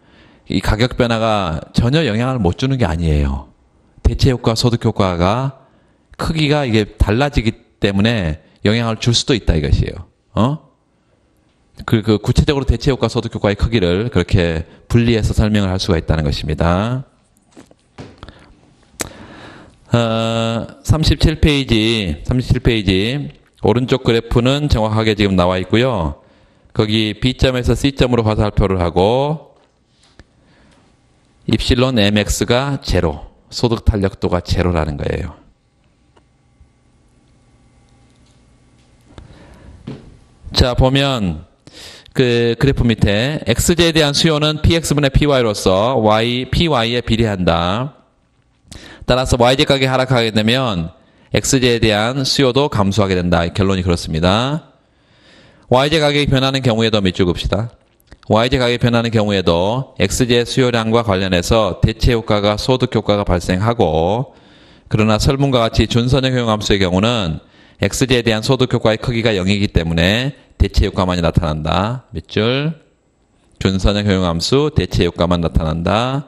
이 가격 변화가 전혀 영향을 못 주는 게 아니에요. 대체 효과, 소득 효과가 크기가 이게 달라지기 때문에 영향을 줄 수도 있다 이것이에요. 그 구체적으로 대체 효과, 소득 효과의 크기를 그렇게 분리해서 설명을 할 수가 있다는 것입니다. 37페이지 오른쪽 그래프는 정확하게 지금 나와 있고요. 거기 B점에서 C점으로 화살표를 하고 입실론 MX가 제로, 소득 탄력도가 제로라는 거예요. 자, 보면 그 그래프 밑에 X제에 대한 수요는 PX분의 PY로서 PY에 비례한다. 따라서 Y제 가격이 하락하게 되면 X제에 대한 수요도 감소하게 된다. 결론이 그렇습니다. Y제 가격이 변하는 경우에도 밑줄 긋읍시다. Y제 가격이 변하는 경우에도 X제 수요량과 관련해서 대체 효과가 소득 효과가 발생하고 그러나 설문과 같이 준선형 효용함수의 경우는 X제에 대한 소득 효과의 크기가 0이기 때문에 대체 효과만이 나타난다. 밑줄 준선형 효용함수 대체 효과만 나타난다.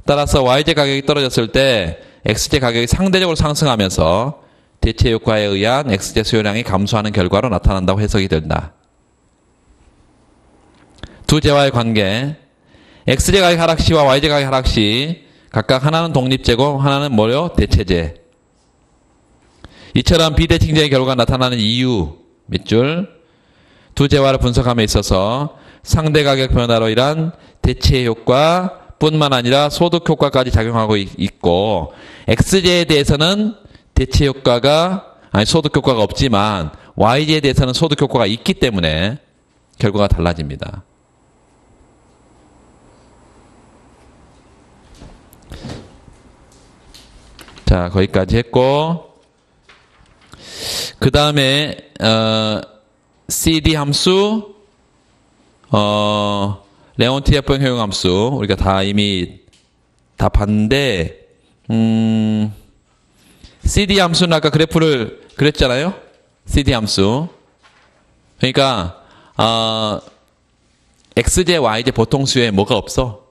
따라서 Y제 가격이 떨어졌을 때 X제 가격이 상대적으로 상승하면서 대체 효과에 의한 X제 수요량이 감소하는 결과로 나타난다고 해석이 된다. 두 제와의 관계. X제 가격 하락 시와 Y제 가격 하락 시 각각 하나는 독립제고 하나는 뭐요? 대체제. 이처럼 비대칭제의 결과가 나타나는 이유 몇 줄? 두 제와를 분석함에 있어서 상대 가격 변화로 인한 대체 효과 뿐만 아니라 소득 효과까지 작용하고 있고, X제에 대해서는 대체 효과가, 소득 효과가 없지만 Y제에 대해서는 소득 효과가 있기 때문에 결과가 달라집니다. 자, 거기까지 했고, 그 다음에 CD 함수, 레온티에프 효용 함수 우리가 다 이미 다 봤는데, CD 함수는 아까 그래프를 그렸잖아요. CD 함수. 그러니까 X제, Y제 보통수에 뭐가 없어?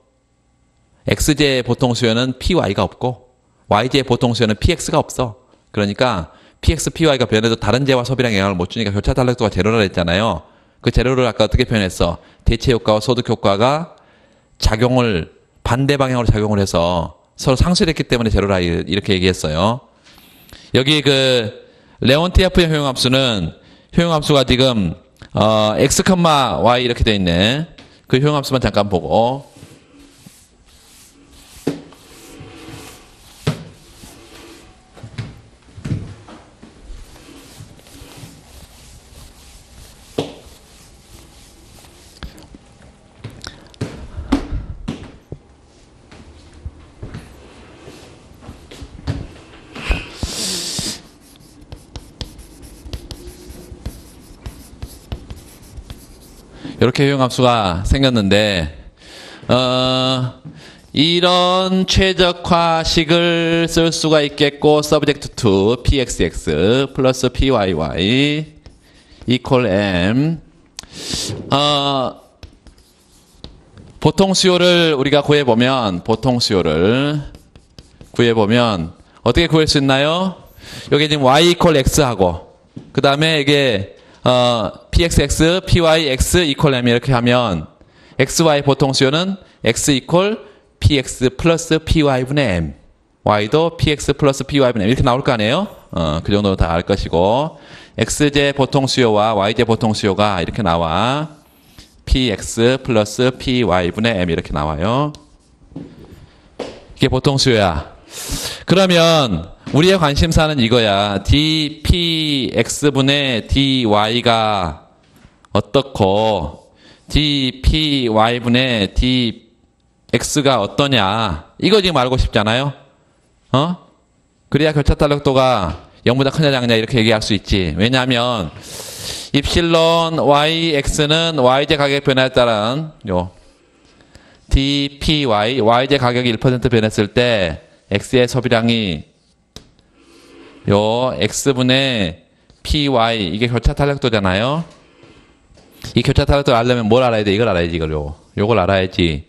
X제 보통수에는 PY가 없고 Y제 보통수에는 PX가 없어. 그러니까 PX, PY가 변해도 다른 제와 소비량에 영향을 못 주니까 교차 탄력도가 제로라 했잖아요. 그 제로를 아까 어떻게 표현했어? 대체 효과와 소득 효과가 작용을 반대 방향으로 작용을 해서 서로 상쇄됐기 때문에 제로라 이렇게 얘기했어요. 여기 그 레온티에프의 효용함수는 효용함수가 지금 x, y 이렇게 돼 있네. 그 효용함수만 잠깐 보고. 이렇게 효용함수가 생겼는데 이런 최적화식을 쓸 수가 있겠고 subject to pxx 플러스 pyy equal m 보통 수요를 우리가 구해보면 어떻게 구할 수 있나요? 여기 지금 y equal x하고 그 다음에 이게 pxx, pyx equal m 이렇게 하면 xy 보통 수요는 x equal px 플러스 py분의 m, y도 px 플러스 py분의 m 이렇게 나올 거 아니에요? 그 정도 다 알 것이고 x제 보통 수요와 y제 보통 수요가 이렇게 나와 px 플러스 py분의 m 이렇게 나와요. 이게 보통 수요야. 그러면 우리의 관심사는 이거야. dpx분의 dy가 어떻고 dpy분의 dx가 어떠냐 이거 지금 알고 싶잖아요. 그래야 교차 탄력도가 0보다 크냐 작냐 이렇게 얘기할 수 있지. 왜냐하면 입실론 yx는 y제 가격 변화에 따른 요 dpy y제 가격이 1% 변했을 때 x의 소비량이 요 x분의 py 이게 교차 탄력도잖아요. 이 교차 탄력도를 알려면 뭘 알아야 돼? 이걸 알아야지. 요걸 알아야지.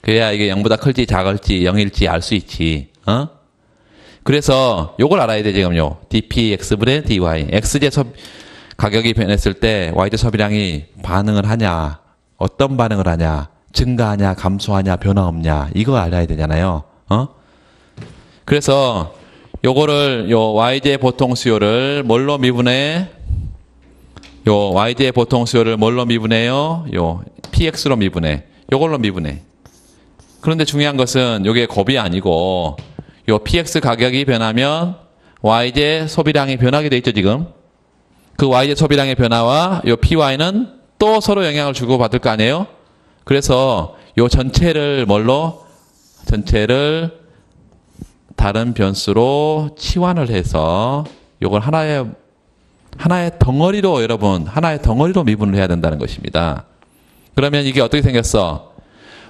그래야 이게 0보다 클지 작을지 0일지 알 수 있지. 그래서 요걸 알아야 돼. 지금요. dpx분의 dy x제 가격이 변했을 때 y제 소비량이 반응을 하냐, 어떤 반응을 하냐, 증가하냐, 감소하냐, 변화 없냐 이거 알아야 되잖아요. 그래서 요거를 요 y제 보통 수요를 뭘로 미분해? 요 y제 보통 수요를 뭘로 미분해요? 요 px로 미분해. 요걸로 미분해. 그런데 중요한 것은 요게 곱이 아니고 요 px 가격이 변하면 y제 소비량이 변하게 돼 있죠, 지금. 그 y제 소비량의 변화와 요 py는 또 서로 영향을 주고 받을 거 아니에요? 그래서 요 전체를 다른 변수로 치환을 해서 요걸 하나의 덩어리로 하나의 덩어리로 미분을 해야 된다는 것입니다. 그러면 이게 어떻게 생겼어?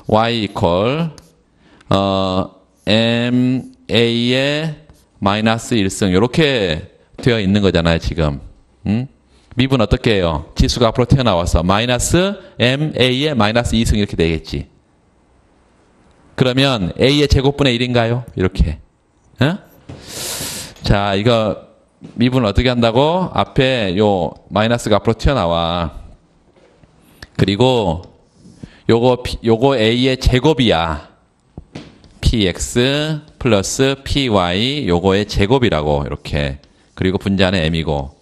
y equal ma의 마이너스 1승 이렇게 되어 있는 거잖아요, 지금. 미분 어떻게 해요? 지수가 앞으로 튀어나와서 마이너스 ma의 마이너스 2승 이렇게 되겠지. 그러면 a의 제곱분의 1인가요? 이렇게. 자, 이거 미분을 어떻게 한다고? 앞에 요 마이너스가 앞으로 튀어나와. 그리고 요거 A의 제곱이야. px 플러스 py 요거의 제곱이라고 이렇게. 그리고 분자는 m이고.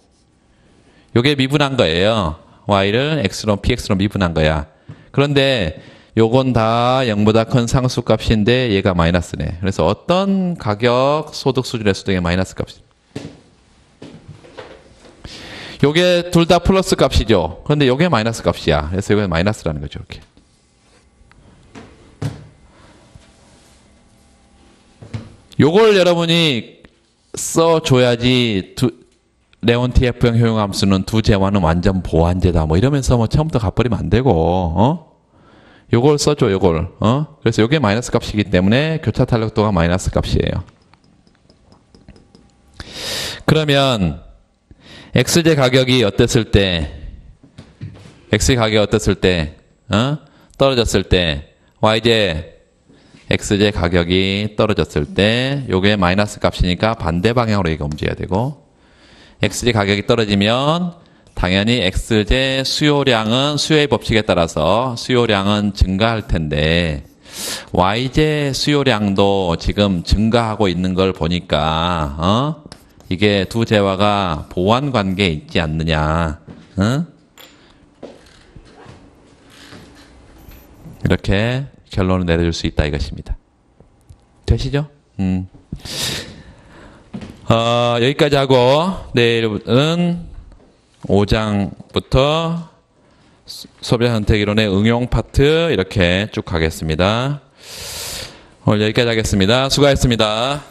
요게 미분한 거예요. y를 x로 px로 미분한 거야. 그런데 요건 다 0보다 큰 상수값인데 얘가 마이너스네. 그래서 어떤 가격 소득 수준에서도 이게 마이너스 값이. 요게 둘 다 플러스 값이죠. 그런데 요게 마이너스 값이야. 그래서 요게 마이너스라는 거죠. 이렇게. 요걸 여러분이 써줘야지 레온티F형 효용함수는 두 재화는 완전 보완제다. 뭐 이러면서 뭐 처음부터 갚버리면 안 되고, 요걸 써줘, 요걸. 그래서 요게 마이너스 값이기 때문에 교차 탄력도가 마이너스 값이에요. 그러면, XJ 가격이 어땠을 때, XJ 가격이 어땠을 때, 떨어졌을 때, YJ, XJ 가격이 떨어졌을 때, 요게 마이너스 값이니까 반대 방향으로 이게 움직여야 되고, XJ 가격이 떨어지면, 당연히 XJ 수요량은 수요의 법칙에 따라서 수요량은 증가할 텐데 YJ 수요량도 지금 증가하고 있는 걸 보니까 이게 두 재화가 보완 관계에 있지 않느냐. 이렇게 결론을 내려줄 수 있다 이것입니다. 되시죠? 여기까지 하고 내일은 5장부터 소비자 선택이론의 응용 파트 이렇게 쭉 가겠습니다. 오늘 여기까지 하겠습니다. 수고하셨습니다.